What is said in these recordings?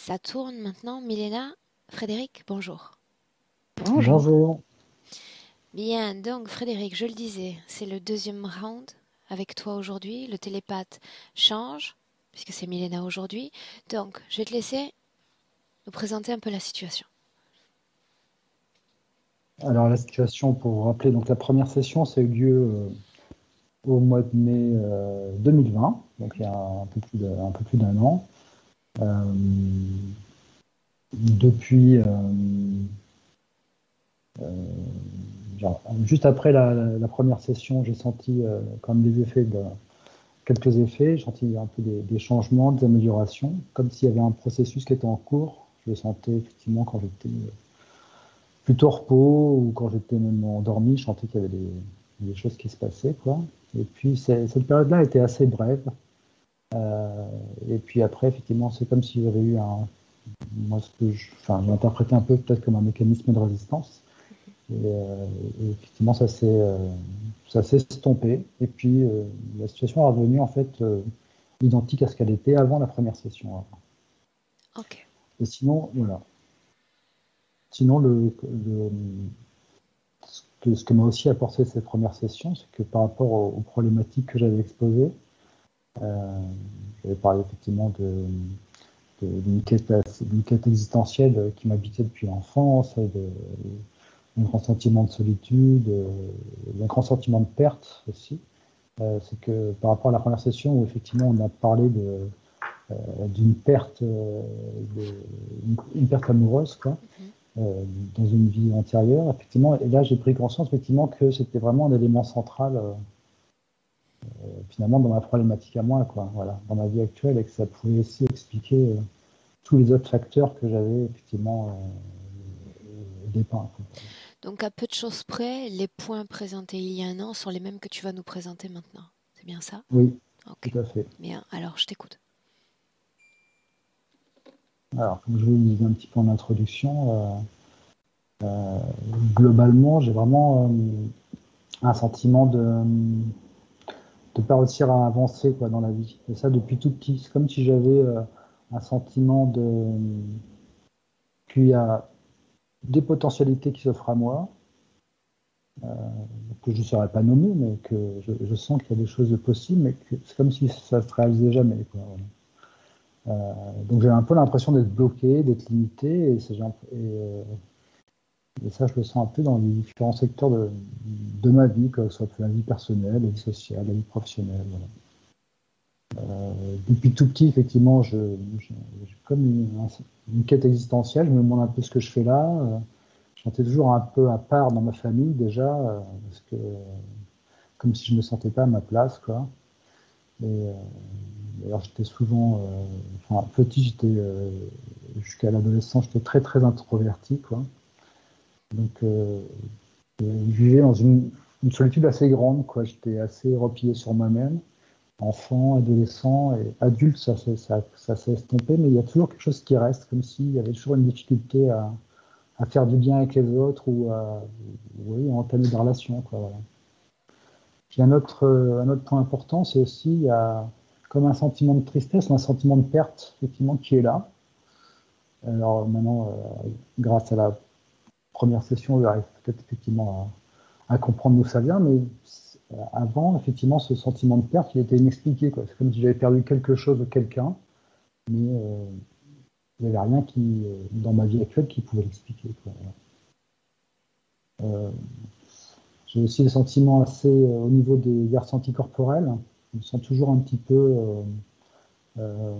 Ça tourne maintenant, Milena. Frédéric, bonjour. Bonjour. Bonjour. Bien, donc Frédéric, je le disais, c'est le deuxième round avec toi aujourd'hui. Le télépathe change, puisque c'est Milena aujourd'hui. Donc, je vais te laisser nous présenter un peu la situation. Alors la situation, pour vous rappeler, donc la première session, ça a eu lieu au mois de mai 2020, donc il y a un peu plus d'un an. Euh, depuis, juste après la première session, j'ai senti quand même quelques effets, j'ai senti un peu des changements, des améliorations, comme s'il y avait un processus qui était en cours. Je le sentais effectivement quand j'étais plutôt repos ou quand j'étais même endormi, je sentais qu'il y avait des choses qui se passaient, quoi. Et puis cette période-là était assez brève. Euh, et puis après, effectivement, c'est comme si j'avais eu moi j'ai interprété un peu peut-être comme un mécanisme de résistance. Et effectivement, ça s'est estompé. Et puis la situation est revenue en fait identique à ce qu'elle était avant la première session. Ok. Et sinon, voilà. Sinon, ce que m'a aussi apporté cette première session, c'est que par rapport aux problématiques que j'avais exposées, euh, j'avais parlé effectivement d'une quête existentielle qui m'habitait depuis l'enfance, d'un grand sentiment de solitude, d'un grand sentiment de perte aussi. C'est que par rapport à la première session où effectivement on a parlé d'une perte, une perte amoureuse, quoi, Mhm. dans une vie antérieure, effectivement, et là j'ai pris conscience effectivement que c'était vraiment un élément central finalement dans ma problématique à moi, quoi, voilà, dans ma vie actuelle, et que ça pouvait aussi expliquer tous les autres facteurs que j'avais effectivement dépeints, quoi. Donc, à peu de choses près, les points présentés il y a un an sont les mêmes que tu vas nous présenter maintenant. C'est bien ça? Oui, Ok. tout à fait. Bien, alors je t'écoute. Alors, comme je vous le disais un petit peu en introduction, globalement, j'ai vraiment un sentiment de ne pas réussir à avancer, quoi, dans la vie. Et ça depuis tout petit. C'est comme si j'avais un sentiment qu'il y a des potentialités qui s'offrent à moi, que je ne saurais pas nommer, mais que je sens qu'il y a des choses possibles, mais que c'est comme si ça ne se réalisait jamais, quoi, voilà. Donc j'ai un peu l'impression d'être bloqué, d'être limité, et ça je le sens un peu dans les différents secteurs de ma vie, que ce soit la vie personnelle, la vie sociale, la vie professionnelle. Voilà. Depuis tout petit, effectivement, j'ai comme une quête existentielle. Je me demande un peu ce que je fais là. Je me sentais toujours un peu à part dans ma famille déjà, parce que comme si je ne me sentais pas à ma place, quoi. Et alors j'étais souvent, enfin petit, jusqu'à l'adolescence, j'étais très très introverti, quoi. Donc je vivais dans une solitude assez grande, quoi. J'étais assez replié sur moi-même. Enfant, adolescent et adulte, ça s'est estompé, mais il y a toujours quelque chose qui reste, comme s'il y avait toujours une difficulté à faire du bien avec les autres ou oui, à entamer des relations, quoi, voilà. Puis un autre point important, c'est aussi il y a comme un sentiment de tristesse, un sentiment de perte, effectivement, qui est là. Alors maintenant, grâce à la première session, j'arrive peut-être effectivement à comprendre d'où ça vient, mais avant, effectivement, ce sentiment de perte, il était inexpliqué, quoi. C'est comme si j'avais perdu quelque chose ou quelqu'un, mais il n'y avait rien dans ma vie actuelle qui pouvait l'expliquer, quoi, voilà. J'ai aussi des sentiments assez au niveau des ressentis corporels. Je me sens toujours un petit peu, euh,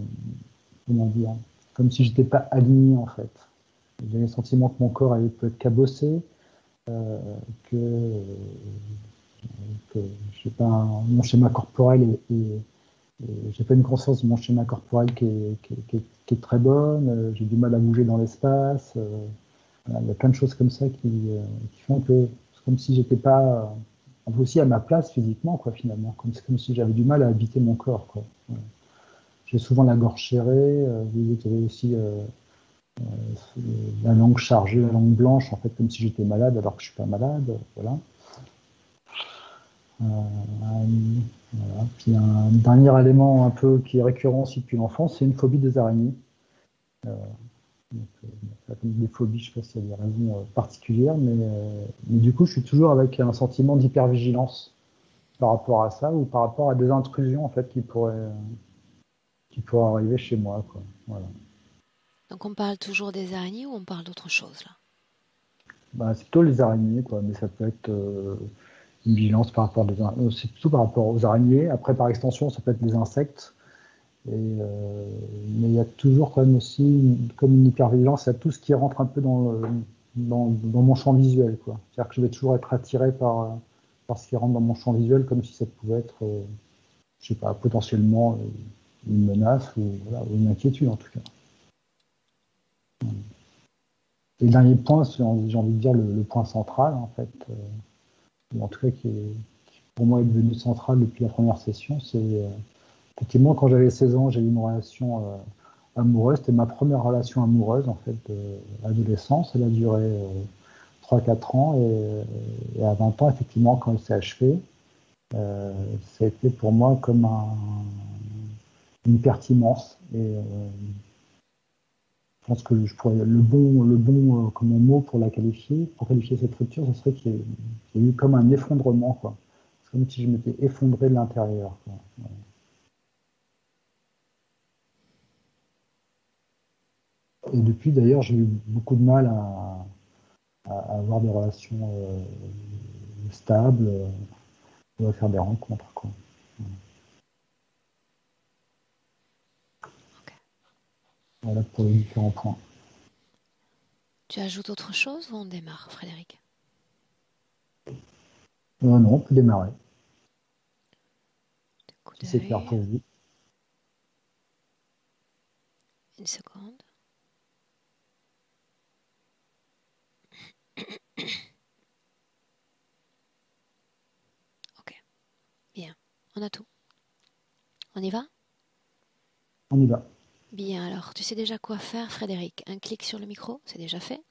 comment dire, comme si j'étais pas aligné en fait. J'ai le sentiment que mon corps peut être cabossé, euh, que, que je sais pas, mon schéma corporel j'ai pas une conscience de mon schéma corporel qui est très bonne. J'ai du mal à bouger dans l'espace. Voilà, il y a plein de choses comme ça qui font que c'est comme si j'étais pas aussi à ma place physiquement, quoi, finalement. C'est comme si j'avais du mal à habiter mon corps, quoi. Voilà. J'ai souvent la gorge serrée. Vous avez aussi la langue chargée, la langue blanche, en fait, comme si j'étais malade alors que je suis pas malade. Voilà. Voilà. Puis un dernier élément un peu qui est récurrent aussi depuis l'enfance, c'est une phobie des araignées. Donc, des phobies, je ne sais pas s'il y a des raisons particulières, mais du coup, je suis toujours avec un sentiment d'hypervigilance par rapport à ça ou par rapport à des intrusions en fait qui pourraient arriver chez moi, quoi. Voilà. Donc on parle toujours des araignées ou on parle d'autre chose là? Bah, c'est plutôt les araignées, quoi, mais ça peut être une vigilance par rapport c'est plutôt par rapport aux araignées. Après, par extension, ça peut être les insectes. Mais il y a toujours quand même aussi comme une hypervigilance à tout ce qui rentre un peu dans mon champ visuel, quoi. C'est-à-dire que je vais toujours être attiré par ce qui rentre dans mon champ visuel, comme si ça pouvait être, je sais pas, potentiellement une menace ou, voilà, ou une inquiétude en tout cas. Et le dernier point, j'ai envie de dire le point central, en fait, ou en tout cas qui pour moi est devenu central depuis la première session, c'est effectivement quand j'avais 16 ans, j'ai eu une relation amoureuse. C'était ma première relation amoureuse en fait de l'adolescence. Elle a duré 3-4 ans et à 20 ans, effectivement, quand elle s'est achevée, ça a été pour moi comme une perte immense. Je pense que je pourrais, le bon comme mot pour qualifier cette rupture, ce serait qu'il y a eu comme un effondrement, quoi. C'est comme si je m'étais effondré de l'intérieur, quoi. Et depuis, d'ailleurs, j'ai eu beaucoup de mal à avoir des relations stables, ou à faire des rencontres, quoi. Ok. Voilà pour les différents points. Tu ajoutes autre chose ou on démarre, Frédéric? Non, on peut démarrer, Coup si c'est clair d'œil. pour vous. Une seconde. Ok, bien. On a tout. On y va? On y va. Bien, alors, tu sais déjà quoi faire, Frédéric? Un clic sur le micro, c'est déjà fait.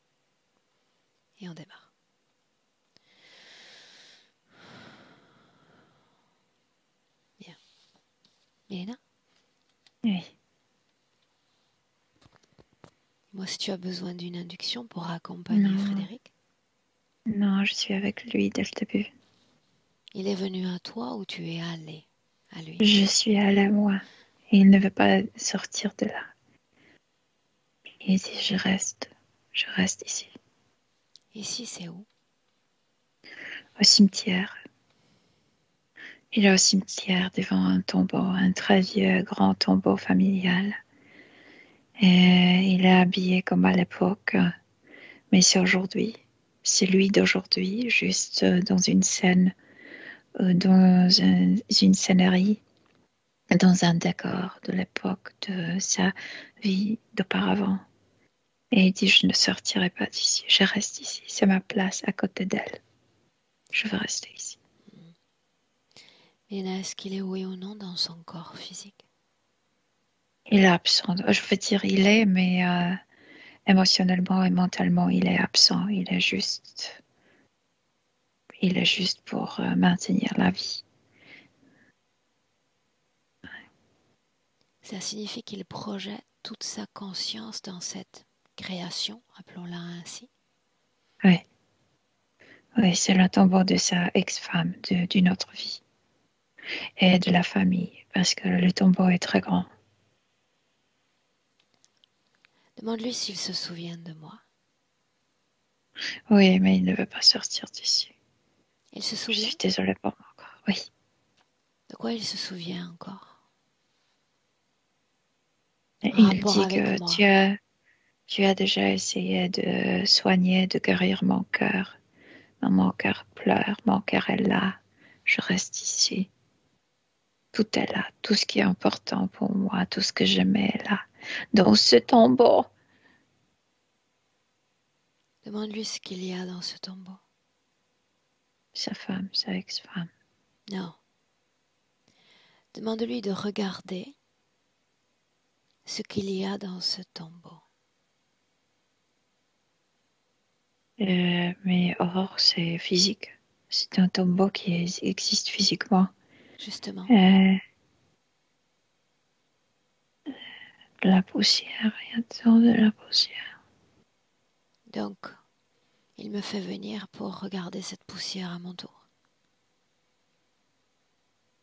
Et on démarre. Bien. Milena, Oui. moi, si tu as besoin d'une induction pour accompagner Non, Frédéric, non, je suis avec lui dès le début. il est venu à toi ou tu es allé à lui? Je suis allée à moi. Il ne veut pas sortir de là. Il dit je reste ici, Ici, c'est où? au cimetière. Il est au cimetière devant un tombeau, un très vieux grand tombeau familial. Et il est habillé comme à l'époque, mais c'est aujourd'hui. C'est lui d'aujourd'hui, juste dans une scène, une scénarie, dans un décor de l'époque de sa vie d'auparavant. Et il dit, je ne sortirai pas d'ici, je reste ici, c'est ma place à côté d'elle. Je veux rester ici. Milena, est-ce qu'il est oui ou non dans son corps physique? Il est absent, je veux dire, il est, mais émotionnellement et mentalement, il est absent. Il est juste pour maintenir la vie. Ça signifie qu'il projette toute sa conscience dans cette création, appelons-la ainsi. Oui, oui, c'est le tombeau de sa ex-femme, d'une autre vie, et de la famille, parce que le tombeau est très grand. Demande-lui s'il se souvient de moi. Oui, mais il ne veut pas sortir d'ici. Il se Je souvient? suis désolée pour moi encore. Oui. De quoi il se souvient encore? Et En il rapport dit avec que moi. tu as déjà essayé de soigner, de guérir mon cœur. Mais mon cœur pleure, mon cœur est là. Je reste ici. Tout est là, tout ce qui est important pour moi, tout ce que j'aimais est là, dans ce tombeau. Demande-lui ce qu'il y a dans ce tombeau. Sa femme, sa ex-femme. Non. Demande-lui de regarder ce qu'il y a dans ce tombeau. Mais or, c'est physique. C'est un tombeau qui existe physiquement. Justement. Euh, de la poussière, il y a toujours de la poussière. Donc, il me fait venir pour regarder cette poussière à mon tour.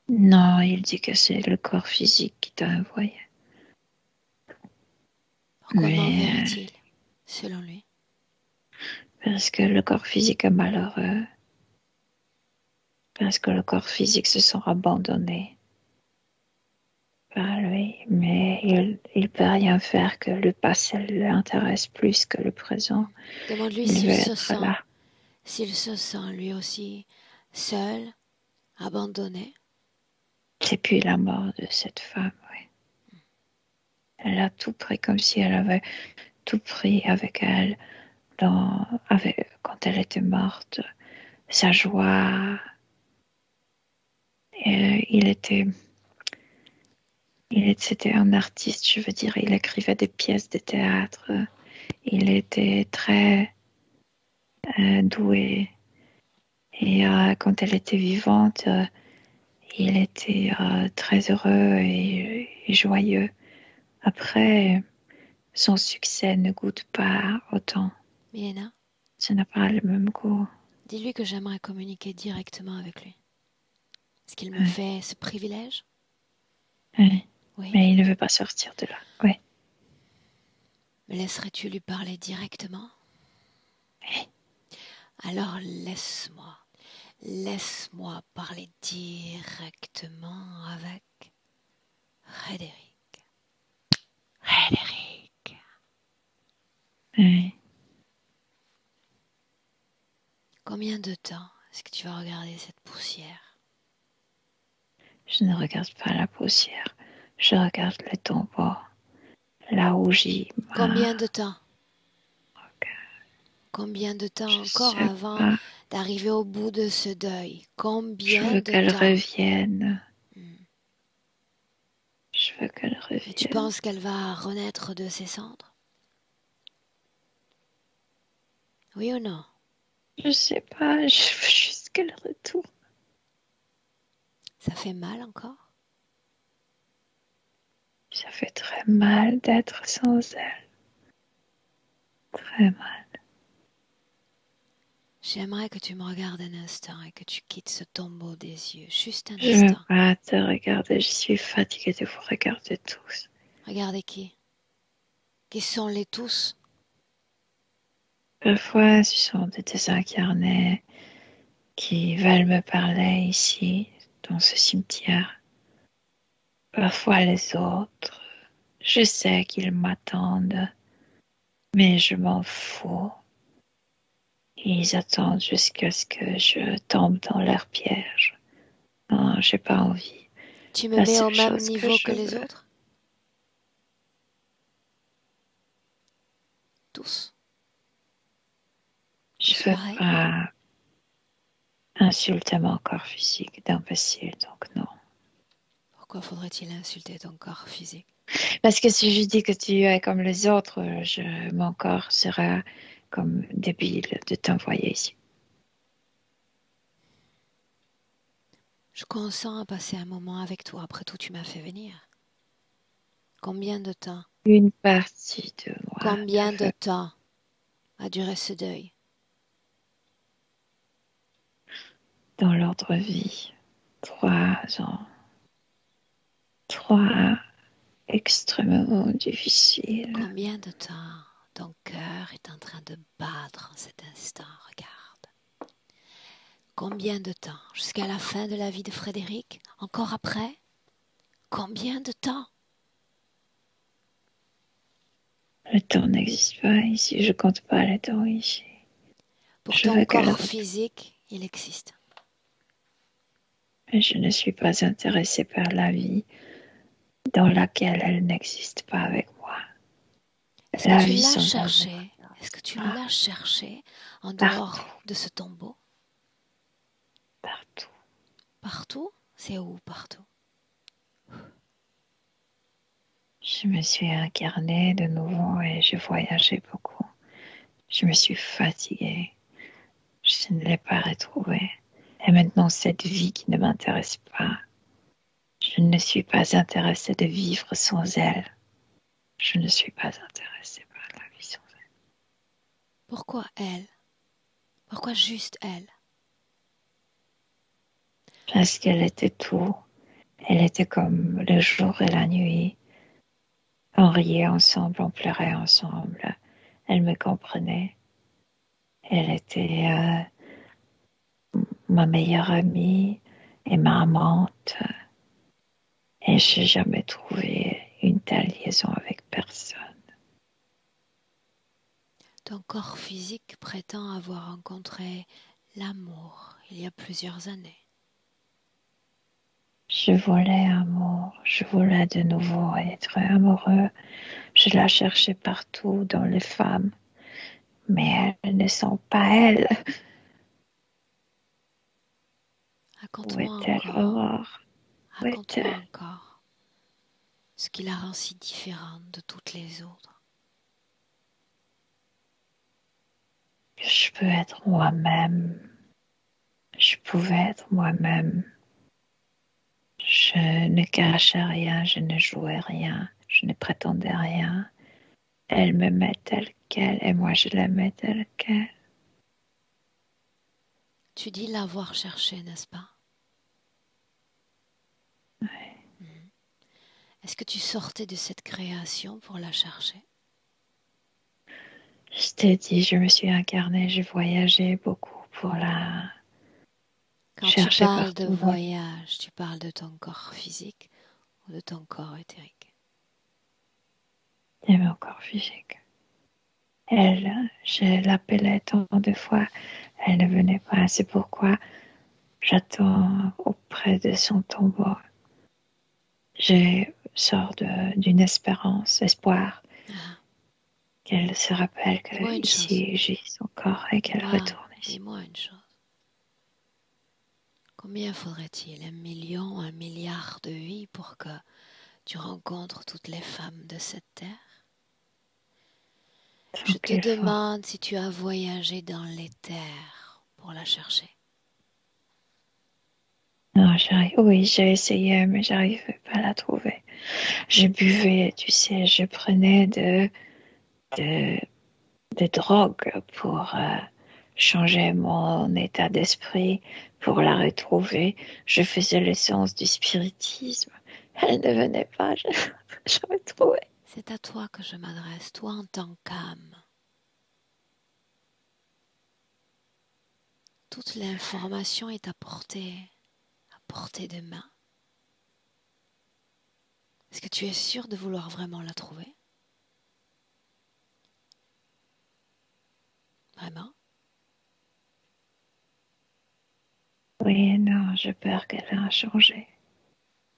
Non, il dit que c'est le corps physique qui t'a envoyé. Pourquoi Mais m'enverrait-il, selon lui? parce que le corps physique est malheureux, parce que le corps physique se sent abandonné par lui, mais il peut rien faire, que le passé l'intéresse plus que le présent. Demande-lui Il veut être là. s'il se sent lui aussi seul, abandonné. Depuis la mort de cette femme, oui. Elle a tout pris comme si elle avait tout pris avec elle quand elle était morte. Sa joie. C'était un artiste, je veux dire, il écrivait des pièces de théâtre. Il était très doué. Et quand elle était vivante, il était très heureux et joyeux. Après, son succès ne goûte pas autant. Milena, Ça n'a pas le même goût. dis-lui que j'aimerais communiquer directement avec lui. Est-ce qu'il me Ouais. fait ce privilège? Ouais. Oui. Mais il ne veut pas sortir de là. Oui. Me laisserais-tu lui parler directement? Oui. Alors laisse-moi parler directement avec Frédéric. Frédéric. Oui. Combien de temps est-ce que tu vas regarder cette poussière? Je ne regarde pas la poussière. Je regarde le tombeau. Là où j'y Combien de temps? regarde. Combien de temps Je encore sais avant pas. d'arriver au bout de ce deuil? Je Combien veux de qu'elle temps? revienne. Hmm. Je veux qu'elle Et tu revienne. penses qu'elle va renaître de ses cendres? Oui ou non? Je sais pas. Je veux juste qu'elle retourne. Ça fait mal encore? Ça fait très mal d'être sans elle. Très mal. J'aimerais que tu me regardes un instant et que tu quittes ce tombeau des yeux. Juste un Je veux instant. pas te regarder. Je suis fatiguée de vous regarder tous. Regardez qui? Qui sont les tous? Parfois, ce sont des désincarnés qui veulent me parler ici, dans ce cimetière. Parfois les autres. Je sais qu'ils m'attendent, mais je m'en fous. Ils attendent jusqu'à ce que je tombe dans leur piège. Non, j'ai pas envie. Tu me La mets au seule même chose que niveau je que les veux, autres? Tous? je Tous veux pareils? pas insulter mon corps physique d'imbécile, donc non. Pourquoi faudrait-il insulter ton corps physique? Parce que si je dis que tu es comme les autres, mon corps sera comme débile de t'envoyer ici. Je consens à passer un moment avec toi. Après tout, tu m'as fait venir. Combien de temps? Une partie de moi Combien ne de veut temps a duré ce deuil? dans l'ordre vie. 3 ans. 3 extrêmement difficiles. Combien de temps ton cœur est en train de battre en cet instant? Regarde. Combien de temps? Jusqu'à la fin de la vie de Frédéric? Encore après? Combien de temps? Le temps n'existe pas ici. Je compte pas le temps ici. Pour Je ton veux qu'elle corps retourne. physique, il existe. Mais je ne suis pas intéressée par la vie dans laquelle elle n'existe pas avec moi. Est-ce que La tu vie l'as sans elle ne cherché? Est-ce que m'intéresse tu pas. l'as cherché en Partout, dehors de ce tombeau? partout. Partout? C'est où partout? Je me suis incarnée de nouveau et j'ai voyagé beaucoup. Je me suis fatiguée. Je ne l'ai pas retrouvée. Et maintenant, cette vie qui ne m'intéresse pas, je ne suis pas intéressée de vivre sans elle. Je ne suis pas intéressée par la vie sans elle. Pourquoi elle? Pourquoi juste elle? Parce qu'elle était tout. Elle était comme le jour et la nuit. On riait ensemble, on pleurait ensemble. Elle me comprenait. Elle était ma meilleure amie et ma amante. Et j'ai jamais trouvé une telle liaison avec personne. Ton corps physique prétend avoir rencontré l'amour il y a plusieurs années. Je voulais amour, je voulais de nouveau être amoureux. Je la cherchais partout dans les femmes, mais elles ne sont pas elles. Où Raconte-moi est-elle, encore, Aurore? Où raconte-moi est-elle? encore ce qui la rend si différente de toutes les autres. Je peux être moi-même. Je pouvais être moi-même. Je ne cachais rien, je ne jouais rien, je ne prétendais rien. Elle m'aimait telle qu'elle et moi je l'aimais telle qu'elle. Tu dis l'avoir cherchée, n'est-ce pas? Mhm. Est-ce que tu sortais de cette création pour la chercher? Je t'ai dit, je me suis incarnée, j'ai voyagé beaucoup pour la Quand tu chercher parles de partout dans voyage, tu parles de ton corps physique ou de ton corps éthérique? mon corps physique. Elle, je l'appelais tant de fois, elle ne venait pas. C'est pourquoi j'attends auprès de son tombeau. Je sors d'une espérance, espoir, Ah, qu'elle se rappelle que dis-moi une chose. ici j'ai son corps et qu'elle Dis-moi, retourne ici. dis-moi une chose. Combien faudrait-il? 1 million, 1 milliard de vies pour que tu rencontres toutes les femmes de cette terre? Tant Je te qu'il faut. demande si tu as voyagé dans les terres pour la chercher. Non, oui, j'ai essayé, mais j'arrivais pas à la trouver. Je buvais, tu sais, je prenais de, de drogue pour changer mon état d'esprit, pour la retrouver. Je faisais le sens du spiritisme. Elle ne venait pas, je retrouvais. C'est à toi que je m'adresse, toi en tant qu'âme. Toute l'information est à portée de main. Est-ce que tu es sûr de vouloir vraiment la trouver? Vraiment? Oui, non, j'ai peur qu'elle ait changé.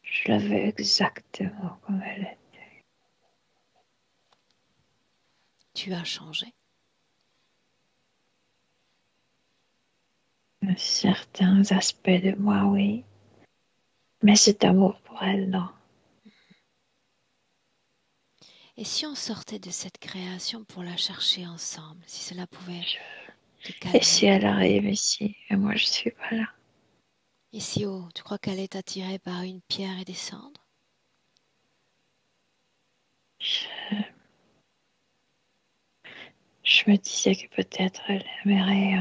Je la veux exactement comme elle est. Tu as changé. Certains aspects de moi, oui. Mais cet amour pour elle, non. Et si on sortait de cette création pour la chercher ensemble, si cela pouvait te Et si calmer? elle arrive ici, et moi je suis pas là, Ici haut, tu crois qu'elle est attirée par une pierre et des cendres? je, je me disais que peut-être elle aimerait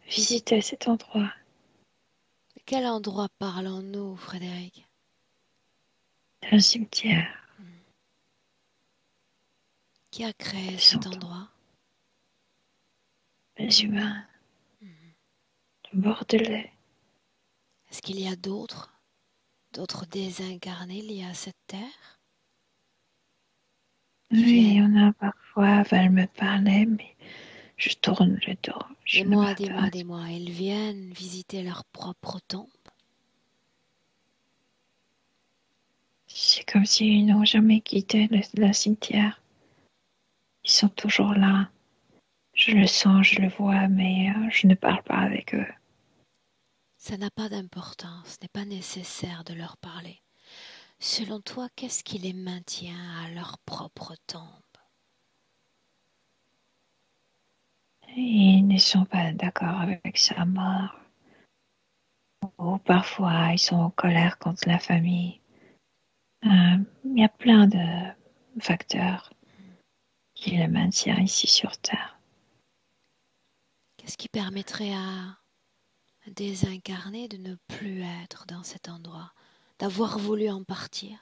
visiter cet endroit. De quel endroit parlons-nous, Frédéric? Un cimetière, Qui a créé cet 100 ans. endroit? Les humains, bordelais. Est-ce qu'il y a d'autres désincarnés liés à cette terre qui Oui, il y viennent? en a parfois, veulent me parler, mais je tourne le dos. Je ne Dis-moi, dis-moi, m'intéresse pas. dis-moi, ils viennent visiter leur propre tombe? C'est comme s'ils n'ont jamais quitté le cimetière. Ils sont toujours là. Je le sens, je le vois, mais je ne parle pas avec eux. Ça n'a pas d'importance, ce n'est pas nécessaire de leur parler. Selon toi, qu'est-ce qui les maintient à leur propre tombe? Ils ne sont pas d'accord avec sa mort. Ou parfois, ils sont en colère contre la famille. Il y a plein facteur qui le maintient ici sur Terre. Qu'est-ce qui permettrait à un désincarné de ne plus être dans cet endroit, d'avoir voulu en partir?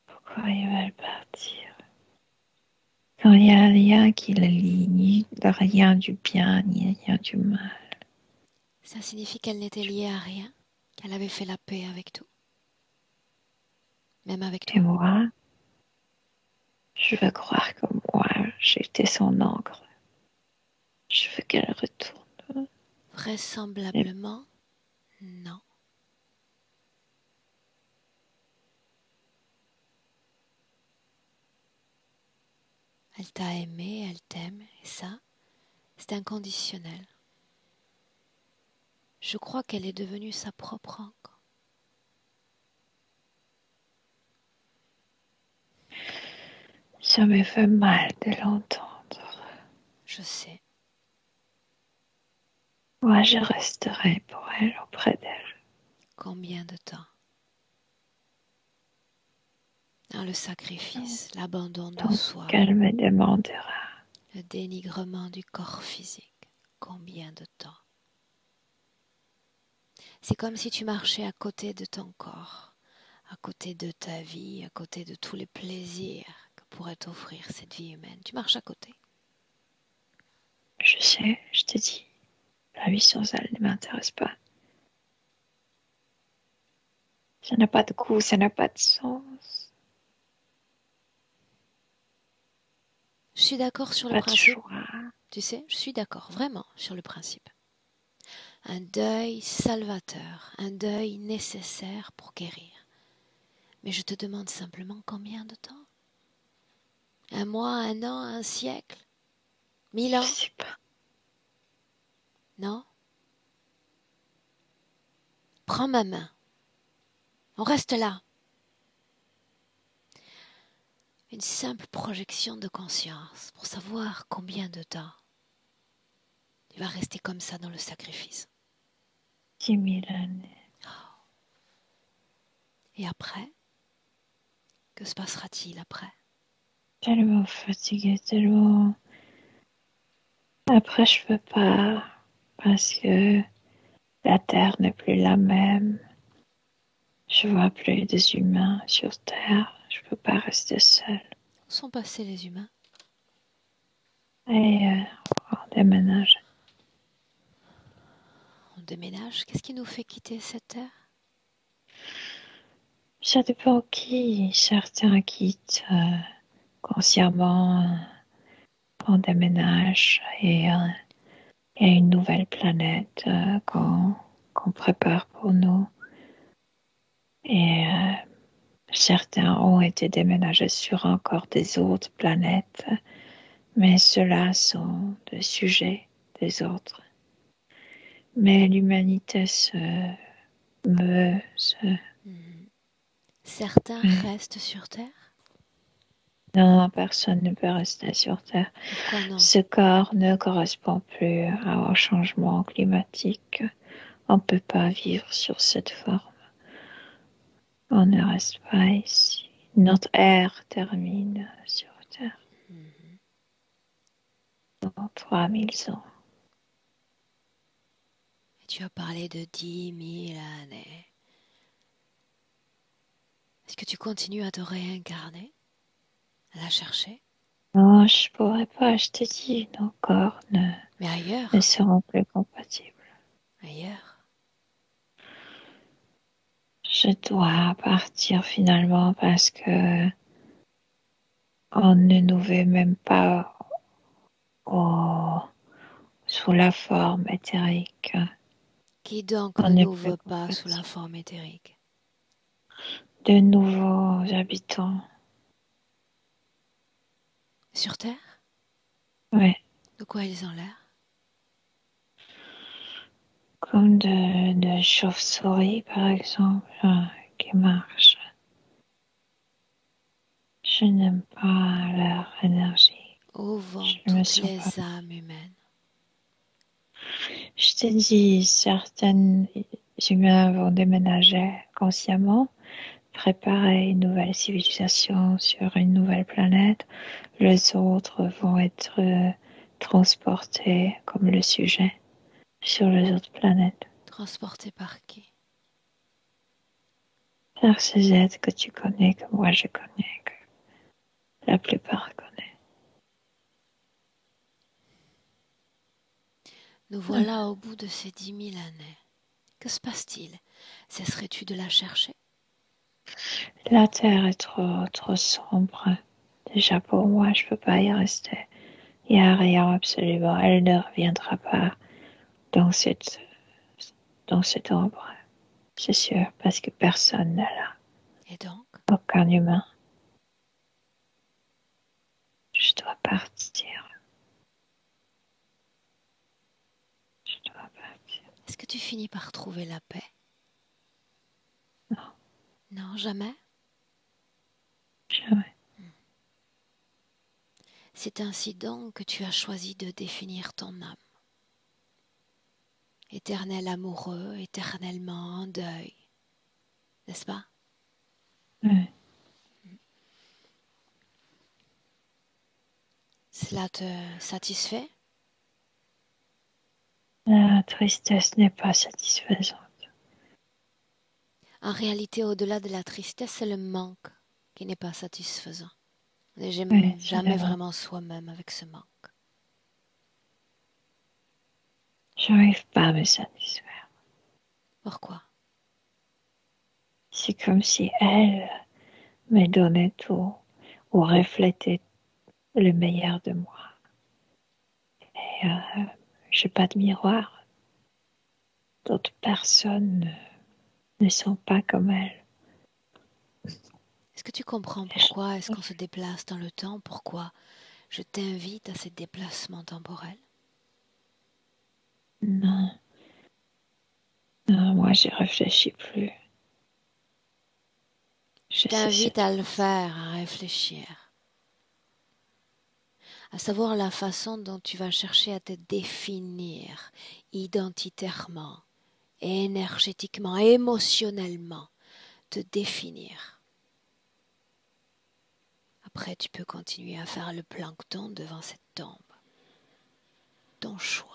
Pourquoi ils veulent partir? Quand il n'y a rien qui le lie, ni rien du bien, ni rien du mal. Ça signifie qu'elle n'était liée à rien, qu'elle avait fait la paix avec tout, même avec Et toi. moi, je veux croire que moi, j'étais son encre. Je veux qu'elle retourne. Et Vraisemblablement, non. Elle t'a aimé, elle t'aime, et ça, c'est inconditionnel. Je crois qu'elle est devenue sa propre encre. ça me fait mal de l'entendre. Je sais. Moi, je resterai pour elle, auprès d'elle. Combien de temps? Le sacrifice, l'abandon de Tant soi, qu'elle me demandera. le dénigrement du corps physique. Combien de temps? C'est comme si tu marchais à côté de ton corps, à côté de ta vie, à côté de tous les plaisirs que pourrait t'offrir cette vie humaine. Tu marches à côté. Je sais, je te dis, la vie sans elle ne m'intéresse pas. Ça n'a pas de goût, ça n'a pas de sens. Je suis d'accord sur le Pas de principe. joie. Tu sais, je suis d'accord vraiment sur le principe. Un deuil salvateur, un deuil nécessaire pour guérir. Mais je te demande simplement combien de temps? Un mois, un an, un siècle? 1000 Je ans? sais pas. Non? Prends ma main. On reste là. Une simple projection de conscience pour savoir combien de temps tu vas rester comme ça dans le sacrifice. 10 000 années. Et après, que se passera-t-il après? Tellement fatiguée, tellement. Après, je peux pas. Parce que la Terre n'est plus la même. Je vois plus des humains sur Terre. Je peux pas rester seule. Où sont passés les humains? Et on déménage. On déménage. Qu'est-ce qui nous fait quitter cette terre? Ça dépend qui. Certains quittent consciemment. On déménage et il y a une nouvelle planète qu'on prépare pour nous. Et certains ont été déménagés sur encore des autres planètes, mais ceux-là sont des sujets des autres. Mais l'humanité meut. Certains restent sur terre? Non, personne ne peut rester sur Terre. Pourquoi non? Ce corps ne correspond plus au changement climatique. On ne peut pas vivre sur cette forme. On ne reste pas ici. Notre ère termine sur Terre dans 3000 ans. Et tu as parlé de 10 000 années. Est-ce que tu continues à te réincarner? À la chercher? Non, je ne pourrais pas, je te dis, nos corps Mais ne ailleurs? seront plus compatibles. Ailleurs? Je dois partir finalement parce que on ne nous veut même pas sous la forme éthérique. Qui donc On ne n'est nous plus veut pas sous la compatible. forme éthérique? De nouveaux habitants. Sur terre? Oui, De quoi ils ont l'air? comme de chauves-souris par exemple, qui marchent. Je n'aime pas leur énergie. Où vont Je me toutes sens pas. les âmes humaines? Je t'ai dit, certains humains vont déménager consciemment, préparer une nouvelle civilisation sur une nouvelle planète. Les autres vont être transportés comme le sujet sur les autres planètes. Transporté par qui? Par ces êtres que tu connais, que moi je connais, que la plupart connaissent. Nous voilà au bout de ces 10 000 années. Que se passe-t-il? Cesserais-tu de la chercher? La Terre est trop sombre. Déjà pour moi, je peux pas y rester. Il n'y a rien absolument. Elle ne reviendra pas dans cet ombre. C'est sûr, parce que personne n'est là. Et donc? Aucun humain. Je dois partir. Je dois partir. Est-ce que tu finis par trouver la paix? Non, Non, jamais? jamais. C'est ainsi donc que tu as choisi de définir ton âme. Éternel amoureux, éternellement en deuil, n'est-ce pas? Ouais. Cela te satisfait? La tristesse n'est pas satisfaisante. En réalité, au-delà de la tristesse, c'est le manque qui n'est pas satisfaisant. On n'est Oui, jamais vraiment soi-même avec ce manque. j'arrive pas à me satisfaire. Pourquoi? C'est comme si elle me donnait tout ou reflétait le meilleur de moi. Et j'ai pas de miroir. D'autres personnes ne sont pas comme elle. Est-ce que tu comprends pourquoi est-ce qu'on se déplace dans le temps? Pourquoi je t'invite à ces déplacements temporels? Non, non, moi je réfléchis plus. Je Je sais t'invite à le faire, à réfléchir, à savoir la façon dont tu vas chercher à te définir identitairement, énergétiquement, émotionnellement, te définir. Après, tu peux continuer à faire le plancton devant cette tombe. Ton choix.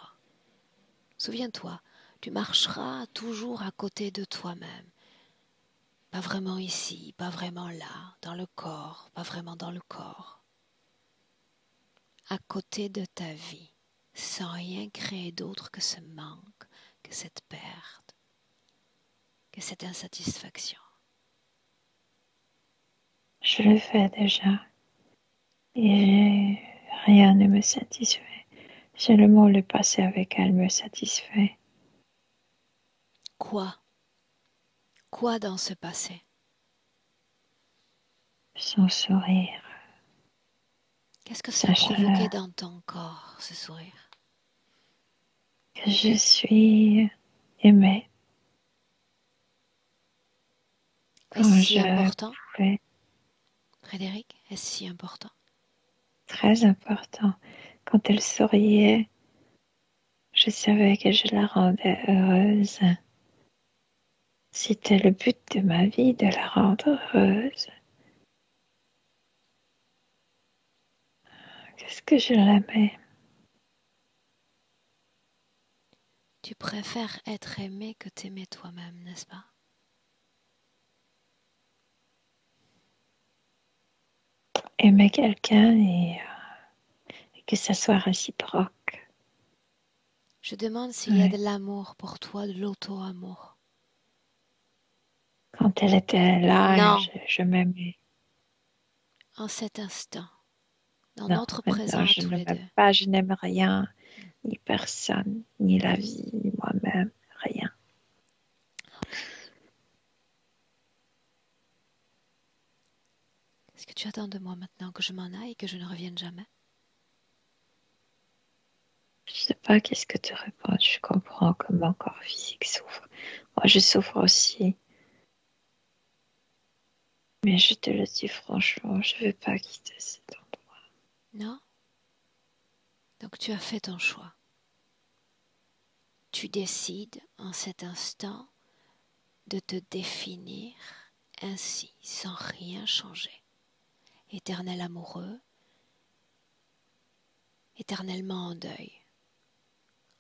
Souviens-toi, tu marcheras toujours à côté de toi-même. Pas vraiment ici, pas vraiment là, dans le corps, pas vraiment dans le corps. À côté de ta vie, sans rien créer d'autre que ce manque, que cette perte, que cette insatisfaction. Je le fais déjà et rien ne me satisfait. Seulement le passé avec elle me satisfait. Quoi? Quoi dans ce passé? Son sourire, Qu'est-ce que ça sa a provoqué chaleur, dans ton corps, ce sourire? que je suis aimée Est-ce quand si je important, pouvais. Frédéric? Est-ce si important? Très important. Quand elle souriait, je savais que je la rendais heureuse. C'était le but de ma vie, de la rendre heureuse. Qu'est-ce que je l'aimais. Tu préfères être aimé que t'aimer toi-même, n'est-ce pas? Aimer quelqu'un et que ça soit réciproque. Je demande s'il y a de Ouais. l'amour pour toi, de l'auto-amour. Quand elle était là, Non, je m'aimais. en cet instant, dans Non, notre maintenant présent à je tous ne les m'aime deux. pas, je n'aime rien, ni personne, ni la vie, ni moi-même, rien. Est-ce que tu attends de moi maintenant que je m'en aille et que je ne revienne jamais? Je sais pas qu'est-ce que tu réponds, je comprends que mon corps physique souffre. Moi, je souffre aussi. Mais je te le dis franchement, je veux pas quitter cet endroit. Non? Donc tu as fait ton choix. tu décides en cet instant de te définir ainsi, sans rien changer. Éternel amoureux, éternellement en deuil,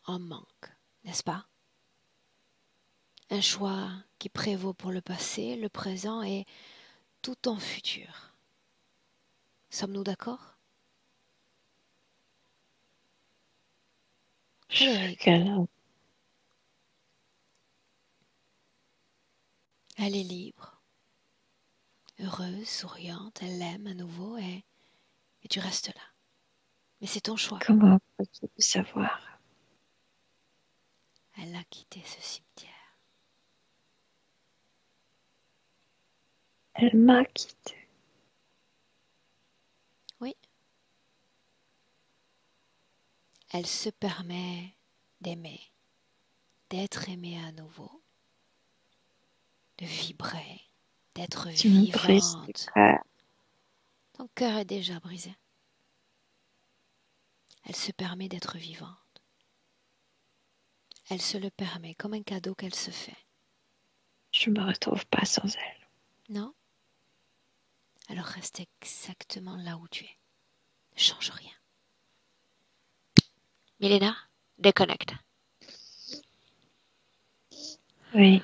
en manque, n'est-ce pas? Un choix qui prévaut pour le passé, le présent et tout ton futur. Sommes-nous d'accord? Frédéric, elle est libre, heureuse, souriante, elle l'aime à nouveau et tu restes là. Mais c'est ton choix. Comment peux-tu le savoir? Elle a quitté ce cimetière. Elle m'a quitté. Oui. Elle se permet d'aimer, d'être aimée à nouveau, de vibrer, d'être Tu me brises le vivante. cœur. Ton cœur est déjà brisé. Elle se permet d'être vivante. Elle se le permet comme un cadeau qu'elle se fait. Je me retrouve pas sans elle. Non? Alors reste exactement là où tu es. Ne change rien. Milena, déconnecte. Oui,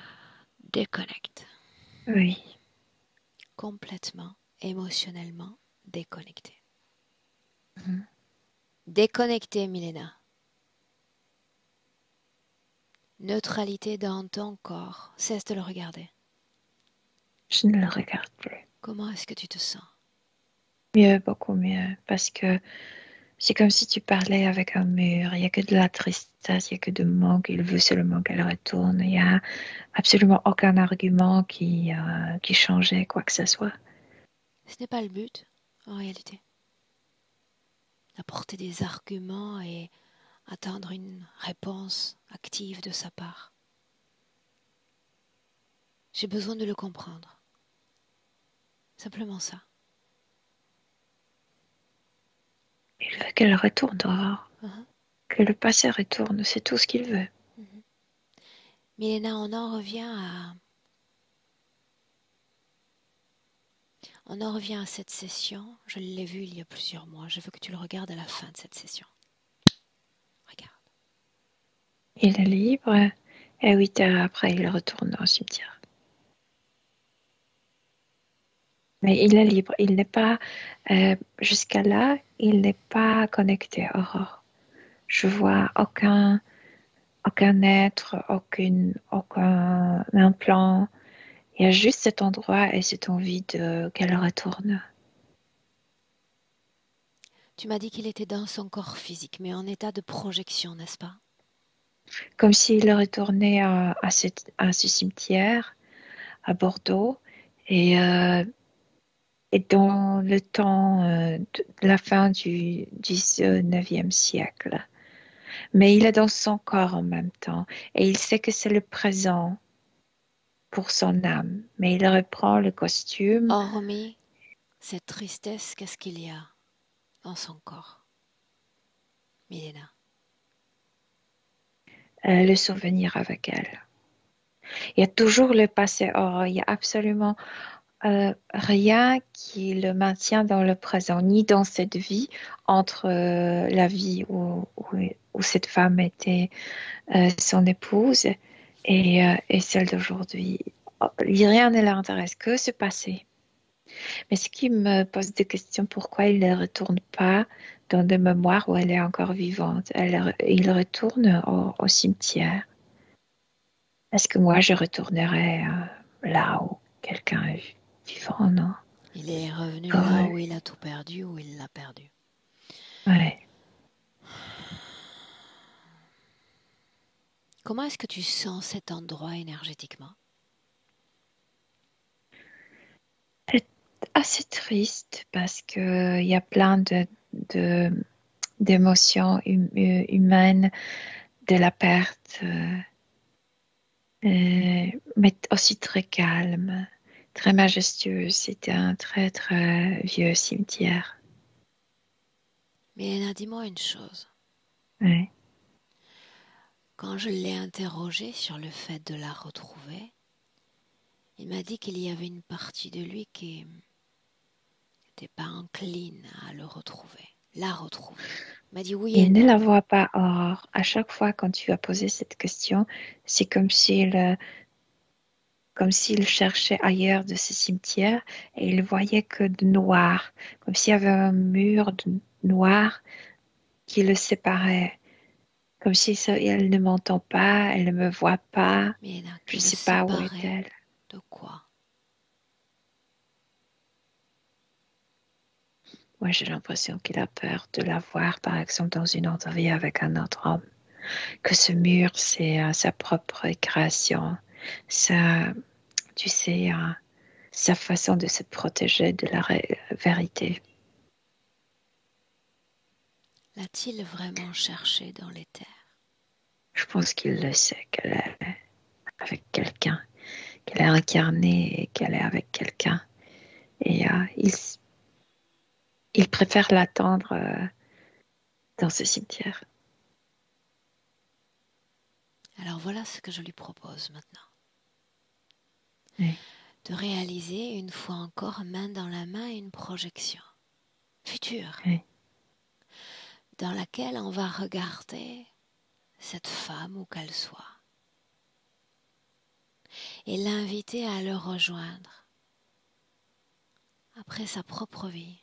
Déconnecte. oui. Complètement, émotionnellement déconnecté. Mhm. Déconnecté, Milena. Neutralité dans ton corps. Cesse de le regarder. Je ne le regarde plus. Comment est-ce que tu te sens? Mieux, beaucoup mieux, parce que c'est comme si tu parlais avec un mur. Il n'y a que de la tristesse, il n'y a que de manque. Il veut seulement qu'elle retourne. Il n'y a absolument aucun argument qui changeait quoi que ce soit. Ce n'est pas le but, en réalité. Apporter des arguments et attendre une réponse active de sa part. J'ai besoin de le comprendre. Simplement ça. Il veut qu'elle retourne, Aurore. Uh-huh. Que le passé retourne, c'est tout ce qu'il veut. Mhm. Milena, on en revient à cette session. Je l'ai vue il y a plusieurs mois. Je veux que tu le regardes à la fin de cette session. Regarde. Il est libre et 8 heures après, il retourne au cimetière. Mais il est libre. Il n'est pas, jusqu'à là, il n'est pas connecté, Aurore. Je vois aucun être, aucun implant. Il y a juste cet endroit et cette envie qu'elle retourne. Tu m'as dit qu'il était dans son corps physique, mais en état de projection, n'est-ce pas? Comme s'il retournait à ce cimetière à Bordeaux et, et dans le temps de la fin du 19e siècle. Mais il est dans son corps en même temps et il sait que c'est le présent pour son âme. Mais il reprend le costume. Hormis cette tristesse, qu'est-ce qu'il y a dans son corps, Milena? Le souvenir avec elle. Il y a toujours le passé. Or, il y a absolument rien qui le maintient dans le présent, ni dans cette vie, entre la vie où cette femme était son épouse et celle d'aujourd'hui. Rien ne l'intéresse que ce passé. Mais ce qui me pose des questions, pourquoi il ne retourne pas dans des mémoires où elle est encore vivante? Il retourne au cimetière. Est-ce que moi, je retournerais là où quelqu'un est vivant, non? Il est revenu là Paul. où il a tout perdu, où il l'a perdu. Ouais. Comment est-ce que tu sens cet endroit énergétiquement? C'est assez triste parce que il y a plein d'émotions humaines, de la perte, mais aussi très calme, très majestueux. C'était un très très vieux cimetière. Milena, dis-moi une chose. Ouais. quand je l'ai interrogé sur le fait de la retrouver, il m'a dit qu'il y avait une partie de lui qui n'était pas encline à le retrouver, la retrouver. Il m'a dit oui et Il ne non. la voit pas, Aurore. À chaque fois quand tu as posé cette question, c'est comme s'il cherchait ailleurs de ce cimetière et il voyait que de noir, comme s'il y avait un mur de noir qui le séparait, comme si elle ne m'entend pas, elle ne me voit pas, Milena, je qui ne le sais pas où séparait est-elle. de quoi? Moi, j'ai l'impression qu'il a peur de la voir, par exemple, dans une interview avec un autre homme, que ce mur, c'est sa propre création, sa, tu sais, sa façon de se protéger de la vérité. L'a-t-il vraiment cherché dans les terres? Je pense qu'il le sait, qu'elle est avec quelqu'un, qu'elle est incarnée et qu'elle est avec quelqu'un. Et il préfère l'attendre dans ce cimetière. Alors voilà ce que je lui propose maintenant. Oui. De réaliser une fois encore main dans la main une projection future Oui. dans laquelle on va regarder cette femme où qu'elle soit et l'inviter à le rejoindre après sa propre vie.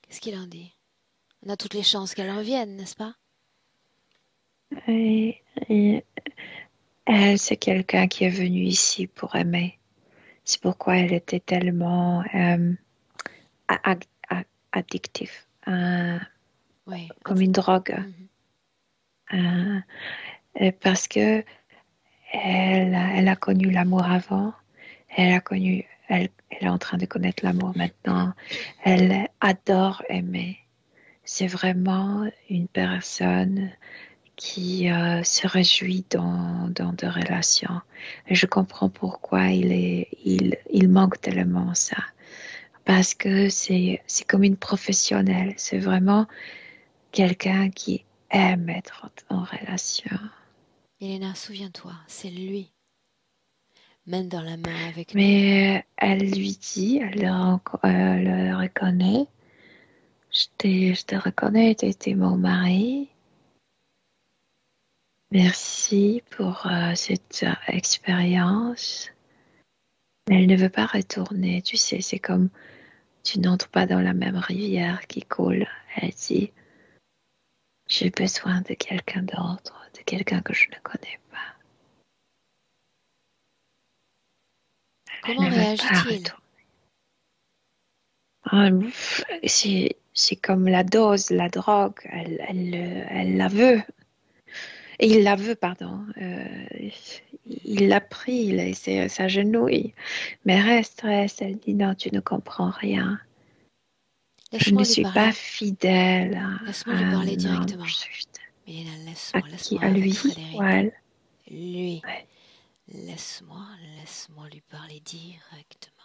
Qu'est-ce qu'il en dit? On a toutes les chances qu'elle revienne, n'est-ce pas? Et elle, c'est quelqu'un qui est venu ici pour aimer. C'est pourquoi elle était tellement addictive, Oui. comme une drogue. Mhm. Parce que elle a connu l'amour avant, elle est en train de connaître l'amour maintenant. Elle adore aimer. C'est vraiment une personne qui se réjouit dans des relations. Et je comprends pourquoi il manque tellement ça. Parce que c'est comme une professionnelle. C'est vraiment quelqu'un qui aime être en relation. Elena, souviens-toi, c'est lui, main dans la main avec nous. Mais elle lui dit, elle le reconnaît. Je te reconnais, tu étais mon mari. Merci pour cette expérience. Mais elle ne veut pas retourner. Tu sais, c'est comme tu n'entres pas dans la même rivière qui coule. Elle dit, j'ai besoin de quelqu'un d'autre, de quelqu'un que je ne connais pas. Comment Elle ne veut pas réagit-il? retourner. C'est comme la dose, la drogue. Elle la veut. Et il la veut, pardon. Il l'a pris, il a essayé s'agenouille. Mais reste. Elle dit non, tu ne comprends rien. Je ne Laisse-moi lui suis pas parler. fidèle à Laisse-moi lui un parler homme. directement. Je suis fidèle Milena, à laisse-moi, qui? laisse-moi À avec lui ou à Frédéric. elle? Lui. Ouais. Laisse-moi lui parler directement.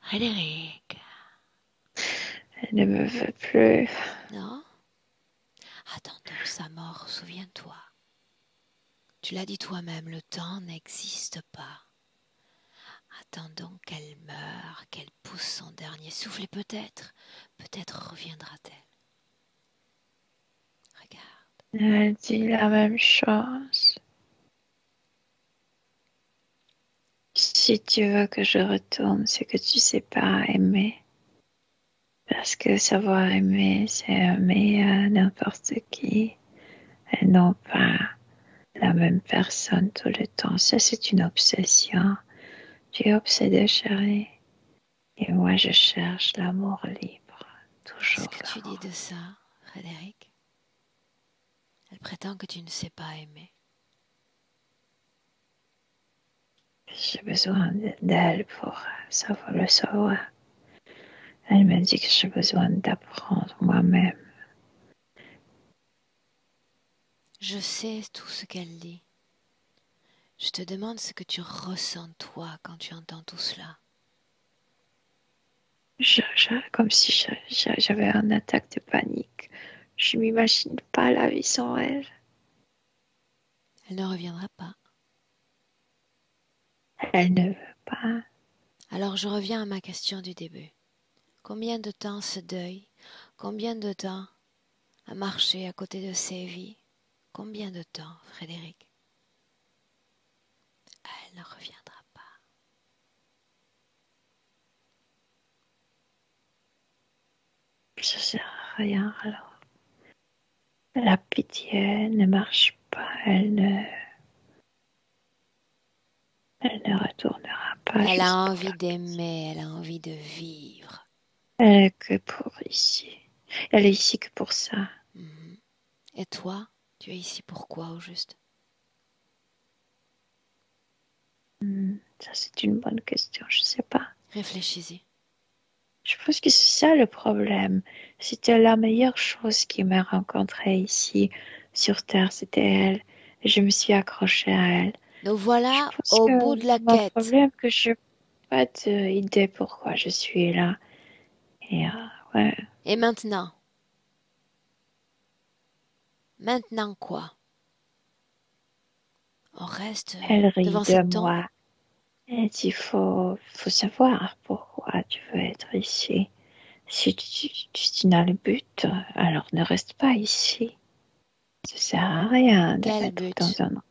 Frédéric. Elle ne me veut plus. Non? Attendons sa mort, souviens-toi. Tu l'as dit toi-même, le temps n'existe pas. Attendons qu'elle meure, qu'elle pousse son dernier souffle et peut-être reviendra-t-elle. Regarde. Elle dit la même chose. Si tu veux que je retourne, c'est que tu sais pas aimer. Parce que savoir aimer, c'est aimer n'importe qui. Et non pas la même personne tout le temps. Ça, c'est une obsession. Tu es obsédée, chérie. Et moi, je cherche l'amour libre. Qu'est-ce Toujours que tu dis l'amour. de ça, Frédéric? Elle prétend que tu ne sais pas aimer. J'ai besoin d'elle pour savoir le savoir. Elle m'a dit que j'ai besoin d'apprendre moi-même. Je sais tout ce qu'elle dit. Je te demande ce que tu ressens toi quand tu entends tout cela. Comme si j'avais un attaque de panique. Je m'imagine pas la vie sans elle. Elle ne reviendra pas. Elle ne veut pas. Alors je reviens à ma question du début. Combien de temps ce deuil? Combien de temps à marcher à côté de ces vies? Combien de temps, Frédéric? Elle ne reviendra pas. Ça sert à rien alors. La pitié ne marche pas. Elle ne retournera pas Elle a juste pour envie la pitié. d'aimer, elle a envie de vivre. Elle est que pour ici. Elle est ici que pour ça. Mhm. Et toi, tu es ici pourquoi au juste? Ça, c'est une bonne question. Je sais pas. Réfléchis-y. Je pense que c'est ça le problème. C'était la meilleure chose qui m'a rencontrée ici sur Terre, c'était elle. Et je me suis accrochée à elle. Nous Je voilà pense au que bout de la mon quête. problème, que je n'ai pas d'idée pourquoi je suis là. Et ouais, Et maintenant? Maintenant quoi? On reste elle rit devant de cette tombe? moi. Elle dit, faut savoir pourquoi tu veux être ici. Si tu n'as le but, alors ne reste pas ici. Ça sert à rien Quel d'être dans but? un...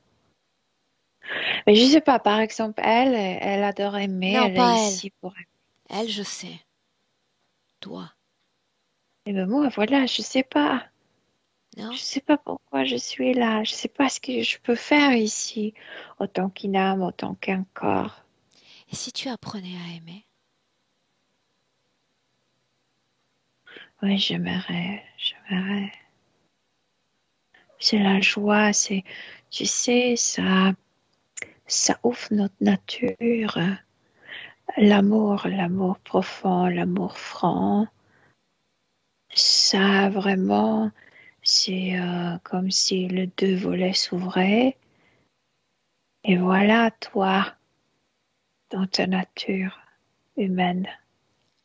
Mais je sais pas, par exemple, elle adore aimer, Non, elle est pas elle. ici pour aimer. Elle, je sais. Toi, Et ben moi, voilà, je sais pas. non? Je sais pas pourquoi je suis là. Je sais pas ce que je peux faire ici, autant qu'une âme, autant qu'un corps. Et si tu apprenais à aimer? Oui, j'aimerais. C'est la joie, tu sais, ça ouvre notre nature. L'amour profond, l'amour franc. Ça vraiment, c'est comme si le deux volets s'ouvraient. Et voilà, toi, dans ta nature humaine.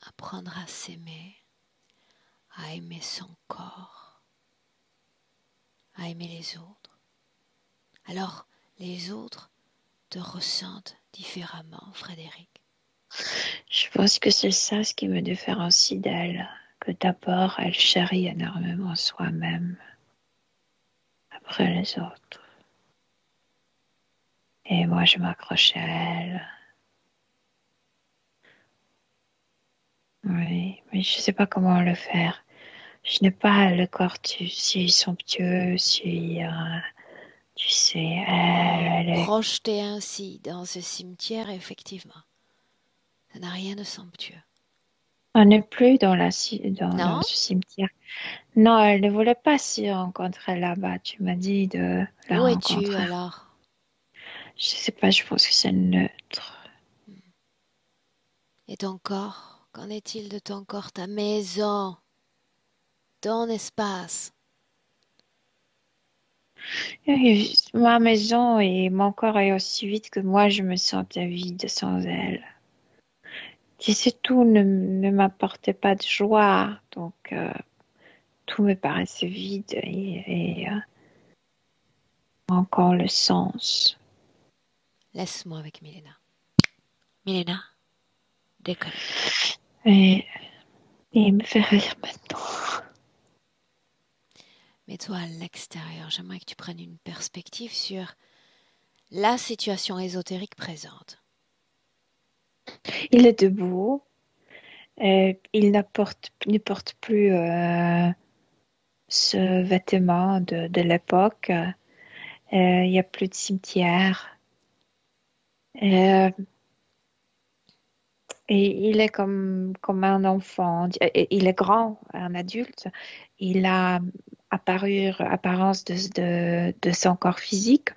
Apprendre à s'aimer, à aimer son corps, à aimer les autres. Alors, les autres te ressentent différemment, Frédéric. Je pense que c'est ça ce qui me différencie d'elle. Que d'abord, elle chérit énormément soi-même, après les autres. Et moi, je m'accrochais à elle. Oui, mais je ne sais pas comment le faire. Je n'ai pas le corps si somptueux, tu sais, elle est... Projeté ainsi dans ce cimetière, effectivement, ça n'a rien de somptueux. On n'est plus dans Non? ce cimetière. Non, elle ne voulait pas s'y rencontrer là-bas. Tu m'as dit de la Où es-tu rencontrer. alors? Je sais pas, je pense que c'est neutre. Et ton corps? Qu'en est-il de ton corps, ta maison, ton espace? Et ma maison et mon corps est aussi vide que moi, je me sentais vide sans elle. Tu sais, tout ne m'apportait pas de joie, donc tout me paraissait vide et encore le sens. Laisse-moi avec Milena. Milena, déconnecte. Et, et il me fait rire maintenant. Mets-toi à l'extérieur. J'aimerais que tu prennes une perspective sur la situation ésotérique présente. Il est debout. Il ne porte plus ce vêtement de l'époque. Il n'y a plus de cimetière. Euh, et il est comme un enfant. Il est grand, un adulte. Il a apparence de son corps physique,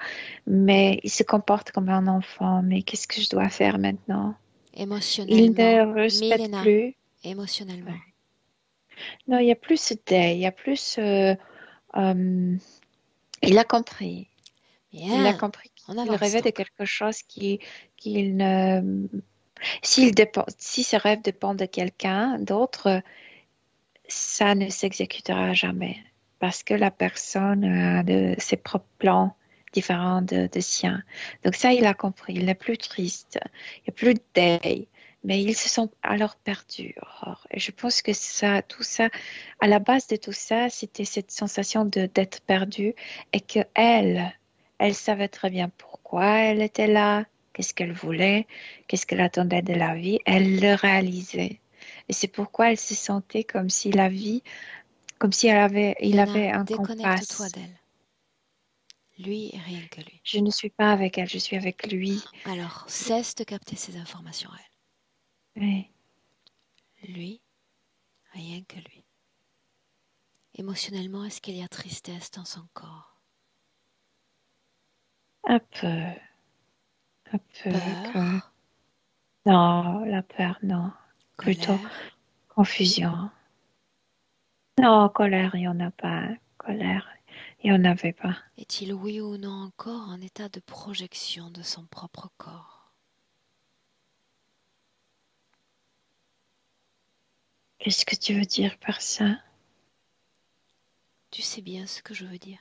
mais il se comporte comme un enfant. Mais qu'est-ce que je dois faire maintenant? Il Émotionnellement. ne respecte Milena, plus. émotionnellement. Non, il y a plus ce deuil, il y a plus. Euh, il a compris. Il a Bien, compris on qu'il avance rêvait de donc. quelque chose qu'il ne. Si ses rêves dépendent de quelqu'un d'autre, ça ne s'exécutera jamais parce que la personne a ses propres plans différent de sien. Donc ça, il a compris. Il n'est plus triste. Il n'y a plus de deuil. Mais ils se sont alors perdus, Aurore. Et je pense que ça, tout ça, à la base de tout ça, c'était cette sensation d'être perdue et que elle savait très bien pourquoi elle était là, qu'est-ce qu'elle voulait, qu'est-ce qu'elle attendait de la vie. Elle le réalisait. Et c'est pourquoi elle se sentait comme si la vie, comme si il Milena, avait un déconnecte-toi compas. d'elle. Lui et rien que lui. Je ne suis pas avec elle, je suis avec lui. Alors, cesse de capter ces informations, Oui. elle. Lui, rien que lui. Émotionnellement, est-ce qu'il y a tristesse dans son corps? Un peu, un peu que... Peur? Non, la peur, non. Plutôt Colère? confusion. Non, colère, il n'y en a pas. Colère, il n'y en avait pas. Est-il oui ou non encore en état de projection de son propre corps? Qu'est-ce que tu veux dire par ça? Tu sais bien ce que je veux dire.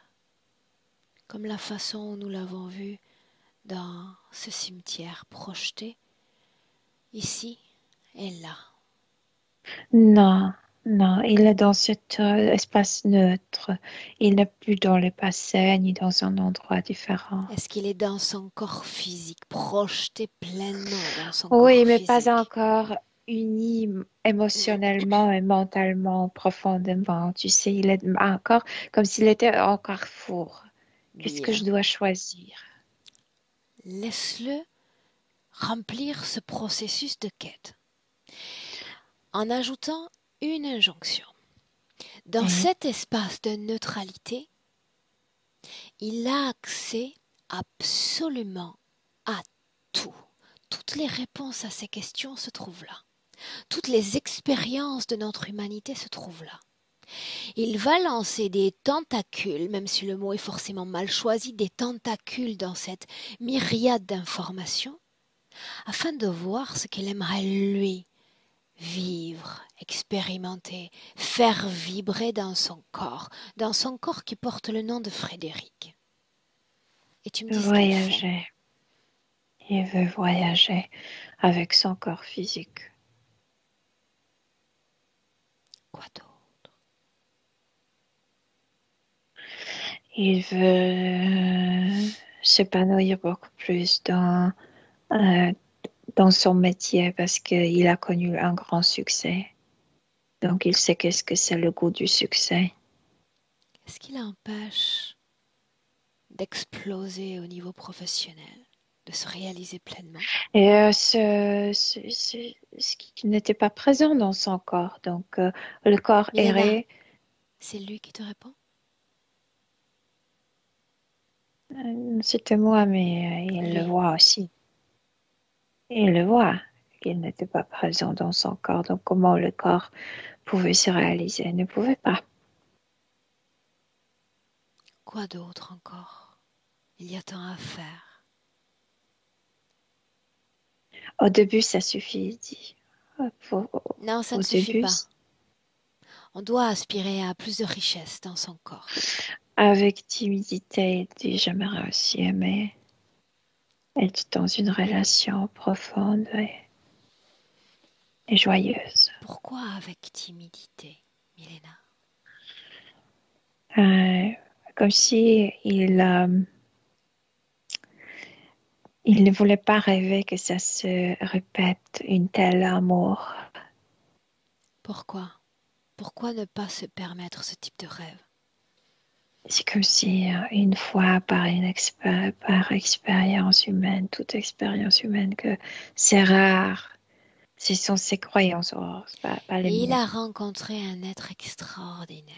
Comme la façon où nous l'avons vu dans ce cimetière projeté, ici et là. Non, non, il est dans cet espace neutre. Il n'est plus dans le passé ni dans un endroit différent. Est-ce qu'il est dans son corps physique, projeté pleinement dans son Oui, corps mais pas physique? encore uni émotionnellement et mentalement profondément. Tu sais, il est encore comme s'il était en carrefour. Qu'est-ce que je Bien. dois choisir? Laisse-le remplir ce processus de quête en ajoutant une injonction. Dans Oui. cet espace de neutralité, il a accès absolument à tout. Toutes les réponses à ces questions se trouvent là. Toutes les expériences de notre humanité se trouvent là. Il va lancer des tentacules, même si le mot est forcément mal choisi, des tentacules dans cette myriade d'informations, afin de voir ce qu'il aimerait lui vivre, expérimenter, faire vibrer dans son corps qui porte le nom de Frédéric. Et tu me dis ce qu'il fait. Voyager. Il veut voyager avec son corps physique. Quoi d'autre? Il veut s'épanouir beaucoup plus euh, dans son métier parce qu'il a connu un grand succès. Donc, il sait qu'est-ce que c'est le goût du succès. Est-ce qu'il empêche d'exploser au niveau professionnel, de se réaliser pleinement? Et ce qui n'était pas présent dans son corps. Donc, le corps Milena, errait. c'est lui qui te répond? C'était moi, mais il le Lui. voit aussi. Il le voit qu'il n'était pas présent dans son corps. Donc, comment le corps pouvait se réaliser? Il ne pouvait pas. Quoi d'autre encore? Il y a tant à faire. Au début, ça suffit, dit. Non, ça Au ne suffit début, pas. On doit aspirer à plus de richesse dans son corps. avec timidité, il dit, j'aimerais aussi aimer être dans une relation profonde et joyeuse. Pourquoi avec timidité, Milena? Euh, Comme si il ne voulait pas rêver que ça se répète, une telle amour. Pourquoi? Pourquoi ne pas se permettre ce type de rêve? C'est comme si une fois par expérience humaine, toute expérience humaine, que c'est rare. Ce sont ses croyances, oh, pas les Et il miennes. a rencontré un être extraordinaire,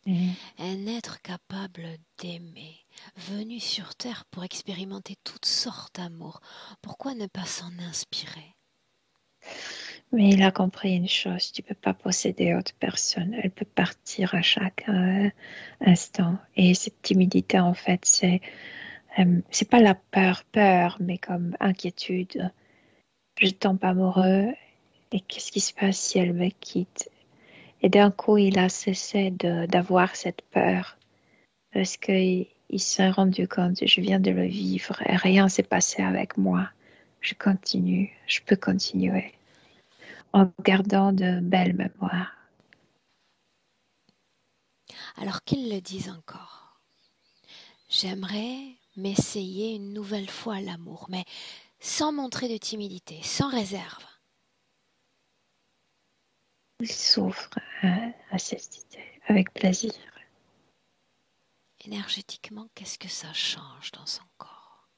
Mm. un être capable d'aimer, venu sur Terre pour expérimenter toutes sortes d'amour. Pourquoi ne pas s'en inspirer? Mais il a compris une chose, tu peux pas posséder autre personne. Elle peut partir à chaque instant. Et cette timidité, en fait, c'est pas la peur, mais comme inquiétude. Je tombe amoureux et qu'est-ce qui se passe si elle me quitte? Et d'un coup, il a cessé d'avoir cette peur parce qu'il il s'est rendu compte, je viens de le vivre et rien s'est passé avec moi. Je continue, je peux continuer en gardant de belles mémoires. Alors qu'ils le disent encore. J'aimerais m'essayer une nouvelle fois à l'amour, mais sans montrer de timidité, sans réserve. Il s'ouvre à cette idée avec plaisir. Énergétiquement, qu'est-ce que ça change dans son corps?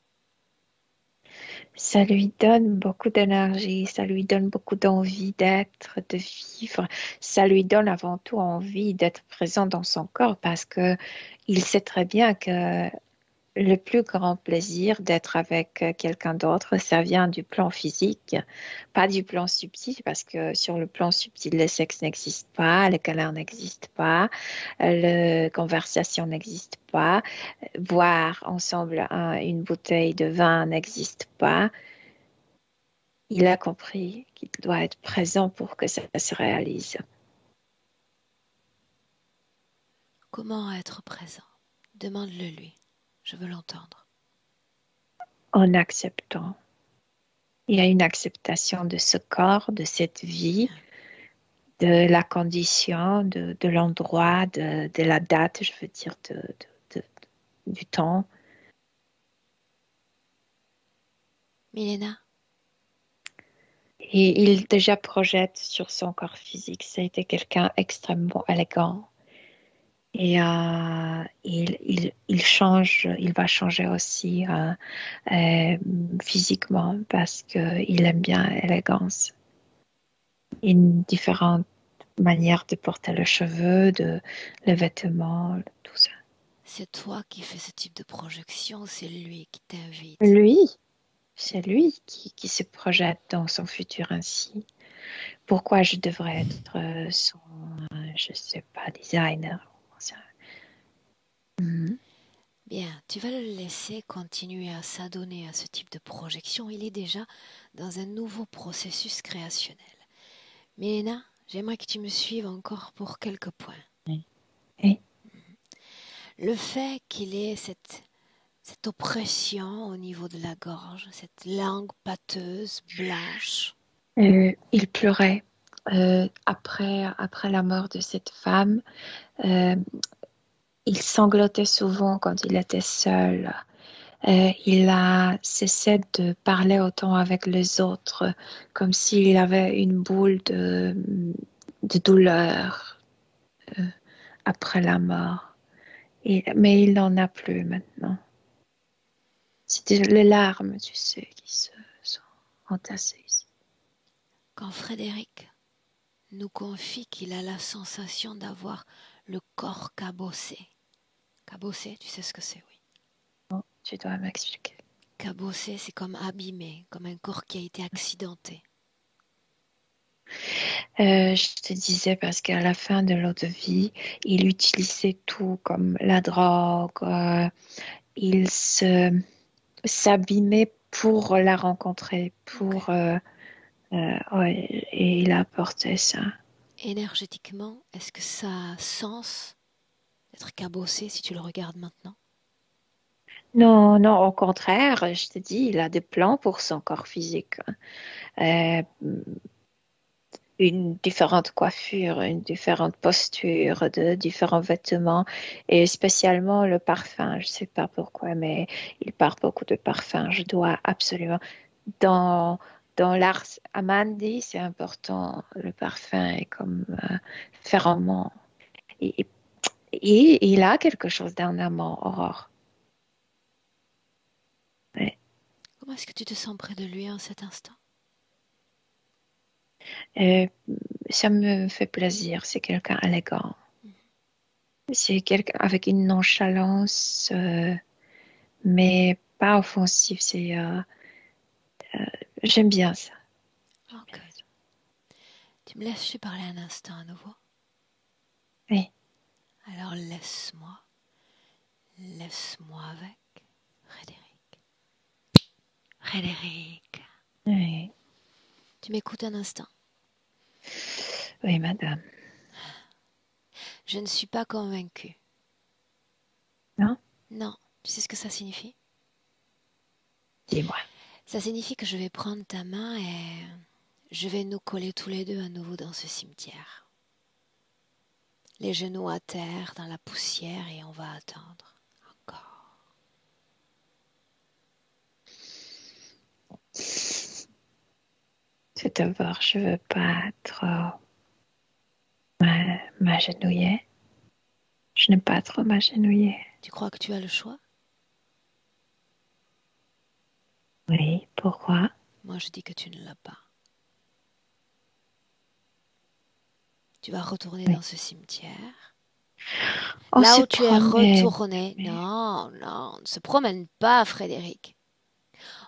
Ça lui donne beaucoup d'énergie, ça lui donne beaucoup d'envie d'être, de vivre. Ça lui donne avant tout envie d'être présent dans son corps parce que il sait très bien que le plus grand plaisir d'être avec quelqu'un d'autre, ça vient du plan physique, pas du plan subtil, parce que sur le plan subtil, le sexe n'existe pas, le câlin n'existe pas, la conversation n'existe pas, boire ensemble une bouteille de vin n'existe pas. Il a compris qu'il doit être présent pour que ça se réalise. Comment être présent? Demande-le lui. Je veux l'entendre. En acceptant. Il y a une acceptation de ce corps, de cette vie, de la condition, de l'endroit, de la date, je veux dire, du temps. Milena, Et il déjà projette sur son corps physique. Ça a été quelqu'un extrêmement élégant. Et il change, il va changer aussi physiquement parce qu'il aime bien l'élégance. Une différente manière de porter les cheveux, les vêtements, tout ça. c'est toi qui fais ce type de projection ou c'est lui qui t'invite? Lui, c'est lui qui se projette dans son futur ainsi. Pourquoi je devrais être son, je sais pas, designer? Mhm. Bien, tu vas le laisser continuer à s'adonner à ce type de projection. Il est déjà dans un nouveau processus créationnel. Milena, j'aimerais que tu me suives encore pour quelques points. Et, Le fait qu'il ait cette oppression au niveau de la gorge, cette langue pâteuse, blanche. il pleurait après la mort de cette femme. Euh, il sanglotait souvent quand il était seul. Il a cessé de parler autant avec les autres, comme s'il avait une boule de douleur après la mort. Mais il n'en a plus maintenant. C'était les larmes, tu sais, qui se sont entassées ici. Quand Frédéric nous confie qu'il a la sensation d'avoir le corps cabossé. Cabossé, tu sais ce que c'est, oui. Bon, tu dois m'expliquer. Cabossé, c'est comme abîmé, comme un corps qui a été accidenté. Je te disais parce qu'à la fin de l'autre vie, il utilisait tout comme la drogue. Il s'abîmait pour la rencontrer, Ok. ouais, et il a apporté ça. Énergétiquement, est-ce que ça a sens d'être cabossé si tu le regardes maintenant? Non, non, au contraire, je te dis, il a des plans pour son corps physique. Euh, une différente coiffure, une différente posture, de différents vêtements et spécialement le parfum. Je sais pas pourquoi, mais il parle beaucoup de parfum. Je dois absolument. Dans, dans l'art Amandi, c'est important. Le parfum est comme phéromone. Et, et il a quelque chose d'un amant, Aurore. Ouais. Comment est-ce que tu te sens près de lui en cet instant? Euh, Ça me fait plaisir. C'est quelqu'un élégant. C'est quelqu'un avec une nonchalance, mais pas offensive. J'aime bien ça. J'aime bien Ok. ça. Tu me laisses lui parler un instant à nouveau? Oui, Alors laisse-moi. Laisse-moi avec Frédéric. Frédéric. oui, Tu m'écoutes un instant? oui, madame. Je ne suis pas convaincue. Non? Non, Tu sais ce que ça signifie? Dis-moi. Ça signifie que je vais prendre ta main et je vais nous coller tous les deux à nouveau dans ce cimetière. Les genoux à terre, dans la poussière, et on va attendre encore. Tout d'abord, je veux pas trop m'agenouiller. Je n'aime pas trop m'agenouiller. Tu crois que tu as le choix? Oui, pourquoi? Moi, je dis que tu ne l'as pas. Tu vas retourner Oui. dans ce cimetière. On Là se où tu es promène. retourné. Non, non, on ne se promène pas, Frédéric.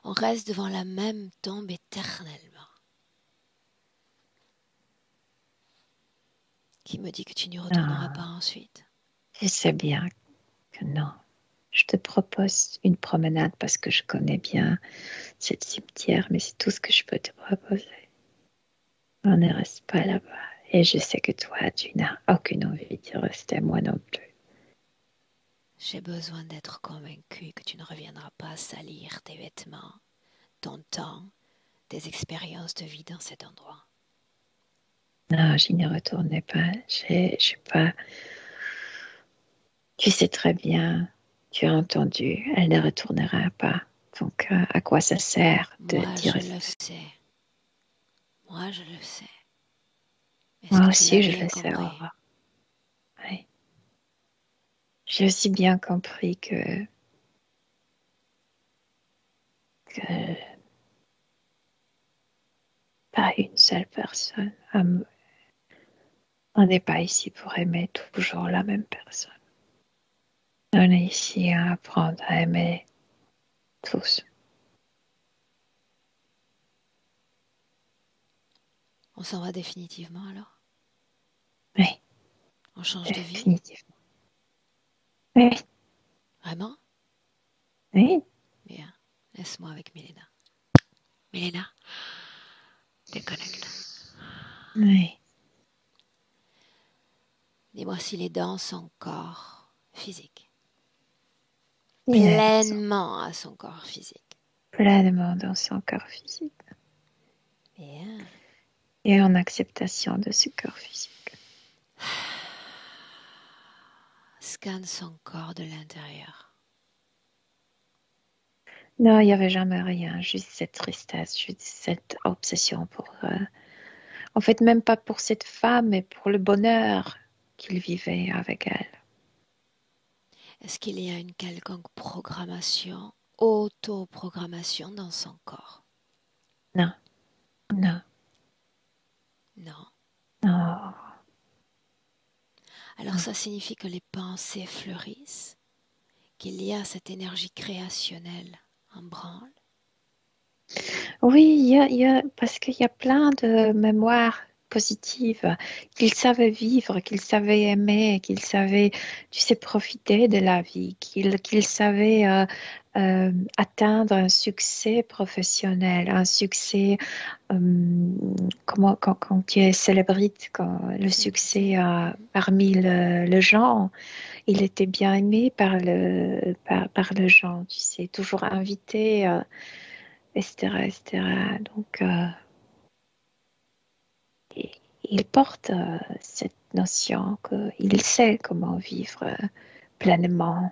On reste devant la même tombe éternellement. Qui me dit que tu n'y retourneras pas Non, ensuite? je sais bien que non. Je te propose une promenade parce que je connais bien cette cimetière, mais c'est tout ce que je peux te proposer. On ne reste pas là-bas. Et je sais que toi, tu n'as aucune envie d'y rester, moi non plus. J'ai besoin d'être convaincue que tu ne reviendras pas salir tes vêtements, ton temps, tes expériences de vie dans cet endroit. Non, je n'y retournais pas. Je suis pas. Tu sais très bien, tu as entendu, elle ne retournera pas. Donc, à quoi ça sert de Moi, d'y je le rester? sais. Moi, je le sais. Est-ce Moi que tu l'as aussi, je bien le sais, compris? Aurore. Oui. J'ai aussi bien compris que pas une seule personne. On n'est pas ici pour aimer toujours la même personne. On est ici à apprendre à aimer tous. On s'en va définitivement alors? Oui, On change de vie? définitivement. Oui, Vraiment? oui, Bien. Laisse-moi avec Milena. Milena, déconnecte. oui. Dis-moi si les dents sont corps physique. Yes, Pleinement à son corps physique. pleinement dans son corps physique Bien. et en acceptation de ce corps physique. Scanne son corps de l'intérieur. Non, il n'y avait jamais rien, juste cette tristesse, juste cette obsession pour... en fait, même pas pour cette femme, mais pour le bonheur qu'il vivait avec elle. Est-ce qu'il y a une quelconque programmation, autoprogrammation dans son corps? Non, non, Non. non, Alors non. ça signifie que les pensées fleurissent, qu'il y a cette énergie créationnelle en branle. Oui, parce qu'il y a plein de mémoires positives qu'il savait vivre, qu'il savait aimer, qu'il savait, tu sais, profiter de la vie, qu'il savait atteindre un succès professionnel, un succès, quand tu es célébrité, quand le succès Célébrité. parmi le gens, il était bien aimé par le gens, tu sais, toujours invité. Etc., etc. Donc, il porte cette notion qu'il sait comment vivre pleinement.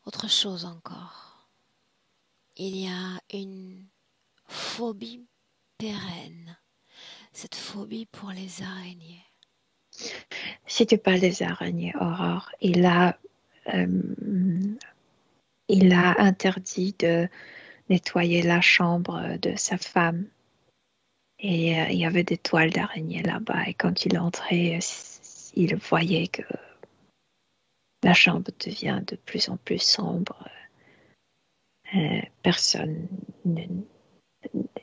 Autre chose encore. Il y a une phobie pérenne. Cette phobie pour les araignées. Si tu parles des araignées, Aurore, euh, il a interdit de nettoyer la chambre de sa femme. Et il y avait des toiles d'araignées là-bas. Et quand il entrait, il voyait que la chambre devient de plus en plus sombre. Personne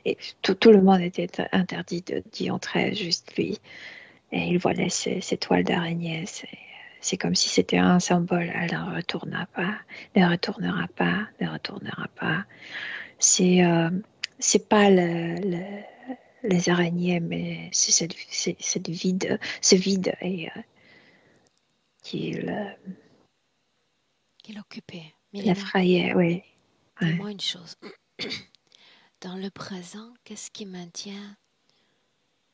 et tout le monde était interdit d'y entrer, juste lui. Et il voyait ces toiles d'araignée. C'est comme si c'était un symbole. Elle ne retournera pas, ne retournera pas, ne retournera pas. C'est pas les araignées, mais c'est ce vide et qu'il qui l'occupait. Milena, l'effrayait, oui. Ouais. dis-moi une chose. Dans le présent, qu'est-ce qui maintient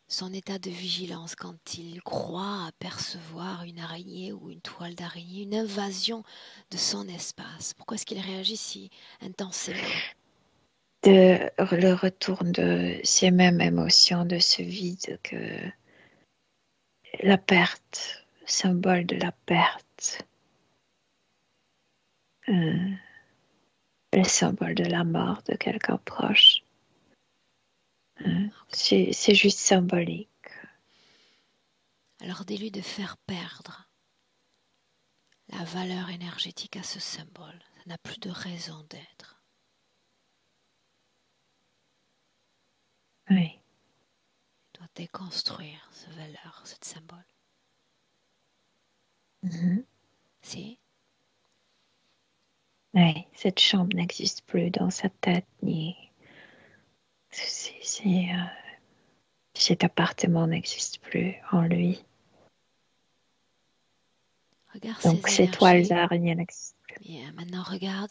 son état de vigilance quand il croit apercevoir une araignée ou une toile d'araignée, une invasion de son espace? Pourquoi est-ce qu'il réagit si intensément? Le retour de ces mêmes émotions, de ce vide que la perte, symbole de la perte, euh, le symbole de la mort de quelqu'un proche. C'est juste symbolique. Alors dis-lui de faire perdre la valeur énergétique à ce symbole. Ça n'a plus de raison d'être. Oui. Il doit déconstruire cette valeur, ce symbole. Mhm. Si? Oui, cette chambre n'existe plus dans sa tête, ni cet appartement n'existe plus en lui. Regarde Donc ces ces toiles énergies. d'araignée n'existent plus. Bien, maintenant regarde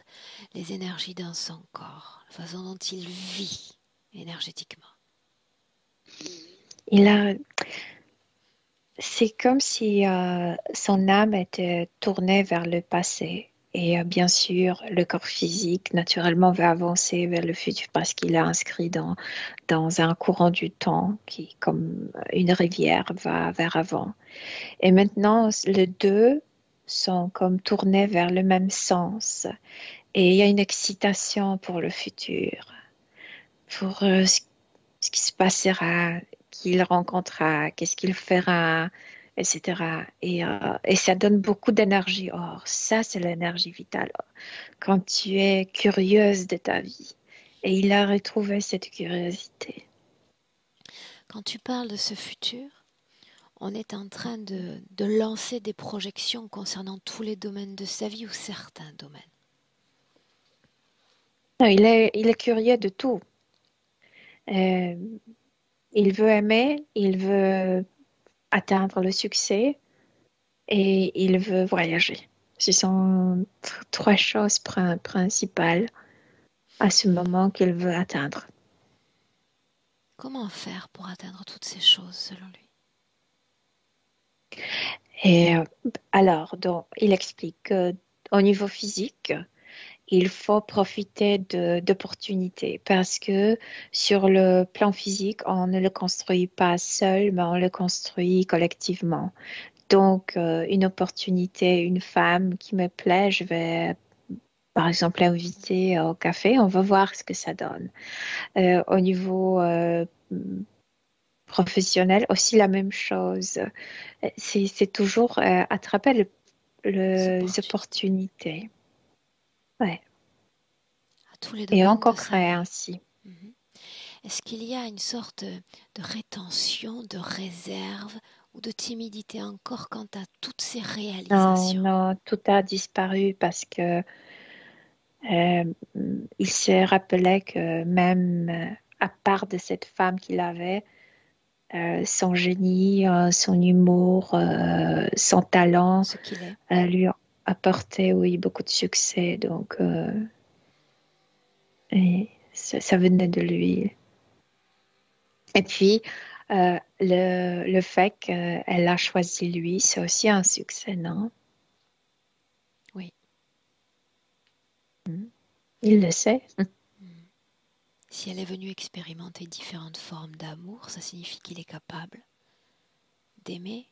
les énergies dans son corps, la façon dont il vit énergétiquement. C'est comme si son âme était tournée vers le passé. Et bien sûr, le corps physique, naturellement, va avancer vers le futur parce qu'il est inscrit dans un courant du temps qui, comme une rivière, va vers avant. Et maintenant, les deux sont comme tournés vers le même sens. Et il y a une excitation pour le futur, pour ce qui se passera, qui il rencontrera, qu'est-ce qu'il fera, etc. Et ça donne beaucoup d'énergie. Or, ça, c'est l'énergie vitale. Quand tu es curieuse de ta vie. Et il a retrouvé cette curiosité. Quand tu parles de ce futur, on est en train de lancer des projections concernant tous les domaines de sa vie ou certains domaines. Non, il est curieux de tout. Euh, il veut aimer, il veut atteindre le succès et il veut voyager. Ce sont trois choses principales à ce moment qu'il veut atteindre. Comment faire pour atteindre toutes ces choses selon lui? Et alors, donc, il explique qu'au niveau physique, il faut profiter d'opportunités parce que sur le plan physique, on ne le construit pas seul, mais on le construit collectivement. Donc, une opportunité, une femme qui me plaît, je vais par exemple l'inviter au café, on va voir ce que ça donne. Au niveau professionnel, aussi la même chose. C'est toujours attraper Les les opportunités opportunités. Ouais. à tous les Et en domaines de sa concret vie. ainsi. Mhm. Est-ce qu'il y a une sorte de rétention, de réserve ou de timidité encore quant à toutes ces Non, réalisations? non, tout a disparu parce que euh, il s'est rappelé que même à part de cette femme qu'il avait, son génie, son humour, son talent Ce qu'il est. lui ont apporté, oui, beaucoup de succès. Donc, et ça venait de lui. Et puis, le fait qu'elle a choisi lui, c'est aussi un succès, non? Oui. Il le sait. Mhm. Si elle est venue expérimenter différentes formes d'amour, ça signifie qu'il est capable d'aimer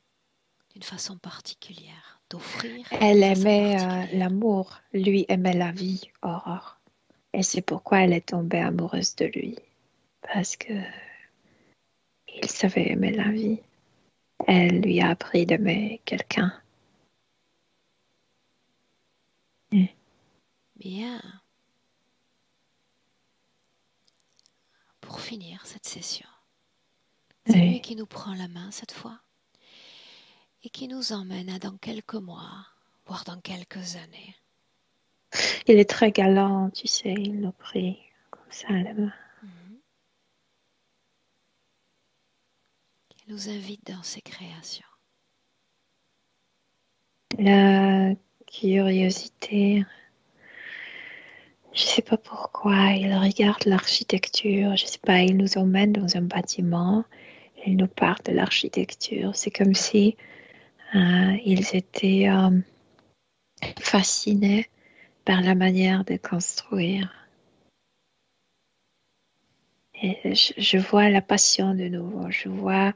d'une façon particulière, d'offrir d'une Elle façon aimait particulière. l'amour, lui aimait la vie, Aurore. Et c'est pourquoi elle est tombée amoureuse de lui. Parce que il savait aimer la vie. Elle lui a appris d'aimer quelqu'un. Mm. Bien. Pour finir cette session, c'est lui Oui. qui nous prend la main cette fois et qui nous emmène à dans quelques mois, voire dans quelques années. Il est très galant, tu sais, il nous prie comme ça. Mhm. Il nous invite dans ses créations. Il a curiosité. Je ne sais pas pourquoi. Il regarde l'architecture. Je ne sais pas, il nous emmène dans un bâtiment. Il nous parle de l'architecture. C'est comme si ils étaient fascinés par la manière de construire. Et je vois la passion de nouveau. Je vois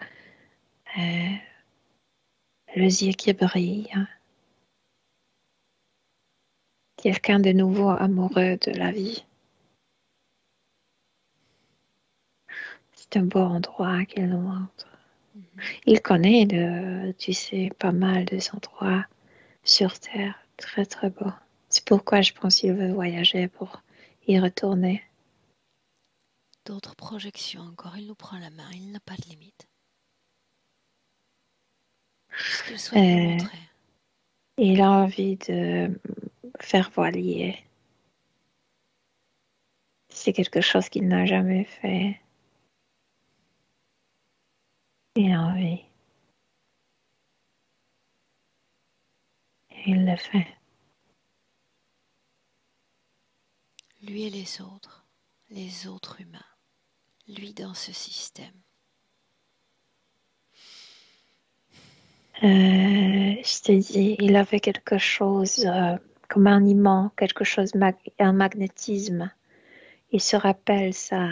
les yeux qui brillent. Quelqu'un de nouveau amoureux de la vie. C'est un beau endroit qu'il nous montre. Il connaît, tu sais, pas mal de endroits sur Terre. Très, très beau. C'est pourquoi je pense qu'il veut voyager pour y retourner. D'autres projections encore. Il nous prend la main. Il n'a pas de limite. Qu'est-ce qu'il souhaite nous montrer? Il a envie de faire voilier. C'est quelque chose qu'il n'a jamais fait. Il a envie. Et il le fait. Lui et les autres humains. Lui dans ce système. Je t'ai dit, il avait quelque chose comme un aimant, quelque chose, un magnétisme. Il se rappelle ça.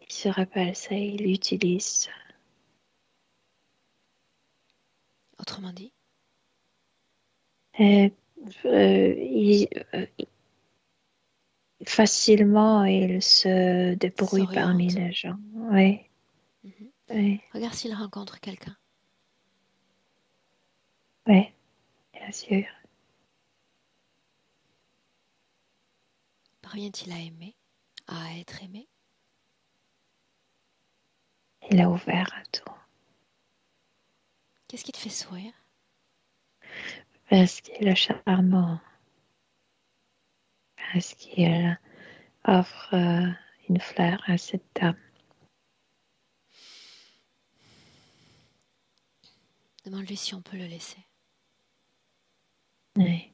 Il se rappelle ça et il l'utilise. Autrement dit, Facilement, il se débrouille parmi s'oriente. les gens. Oui, oui, Regarde s'il rencontre quelqu'un. oui, bien sûr. Parvient-il à aimer, à être aimé? Il est ouvert à tout. Qu'est-ce qui te fait sourire? Parce qu'il est charmant. Parce qu'il offre une fleur à cette dame. Demande-lui si on peut le laisser. Oui.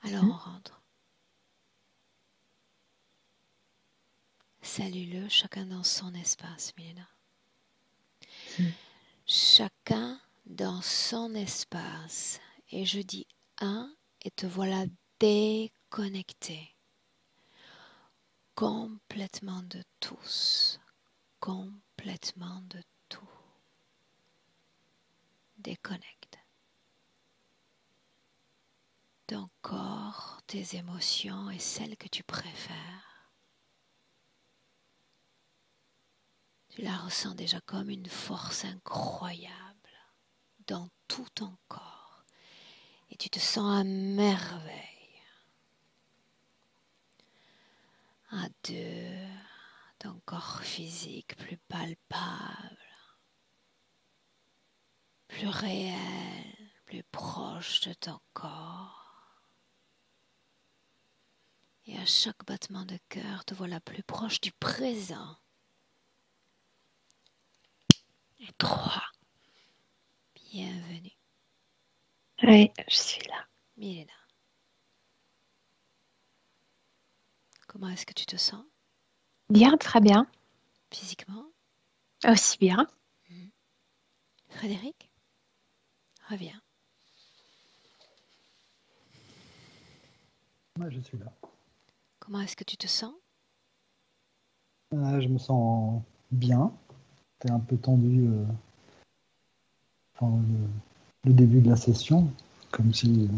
Alors on rentre. Salue-le, chacun dans son espace, Milena. Chacun dans son espace. Et je dis un, et te voilà déconnecté. Complètement de tous. Complètement de tout. Déconnecte. Ton corps, tes émotions et celles que tu préfères. Tu la ressens déjà comme une force incroyable dans tout ton corps. Et tu te sens à merveille. À deux, ton corps physique plus palpable, plus réel, plus proche de ton corps. Et à chaque battement de cœur, te voilà plus proche du présent. Et 3. Bienvenue. Oui, je suis là. Milena. Comment est-ce que tu te sens? Bien, très bien. Physiquement? Aussi bien. Frédéric? Reviens. Moi, je suis là. Comment est-ce que tu te sens? Je me sens bien. C'était un peu tendu pendant le début de la session, comme si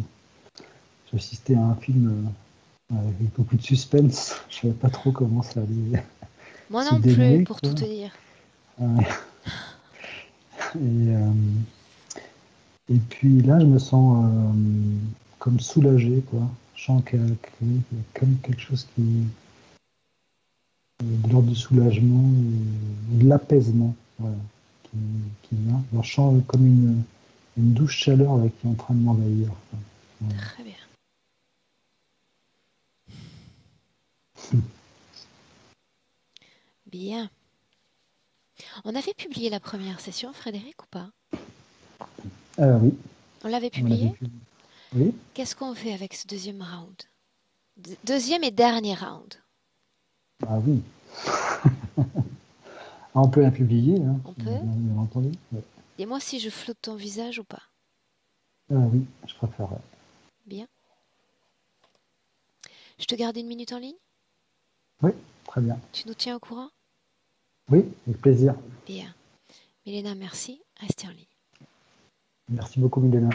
j'assistais à un film avec beaucoup de suspense. Je savais pas trop comment ça allait Moi se non plus, dénouer, pour quoi. tout te dire. Et, et puis là, je me sens comme soulagé, quoi. Je sens qu'il y a comme quelque chose qui de l'ordre du soulagement et de l'apaisement, voilà, qui vient. Alors, je sens comme une douce chaleur là, qui est en train de m'envahir. Voilà. Très bien. Bien. On avait publié la première session, Frédéric, ou pas? Oui, On l'avait on l'avait publié? pu. Oui, Qu'est-ce qu'on fait avec ce deuxième round? Deuxième et dernier round. ah oui. Ah, on peut la publier, hein, On peut? bien entendu. Ouais. Dis-moi si je floute ton visage ou pas. Oui, je préférerais. Bien. Je te garde une minute en ligne? Oui, très bien. Tu nous tiens au courant? Oui, avec plaisir. Bien. Milena, merci. Restez en ligne. Merci beaucoup, Milena.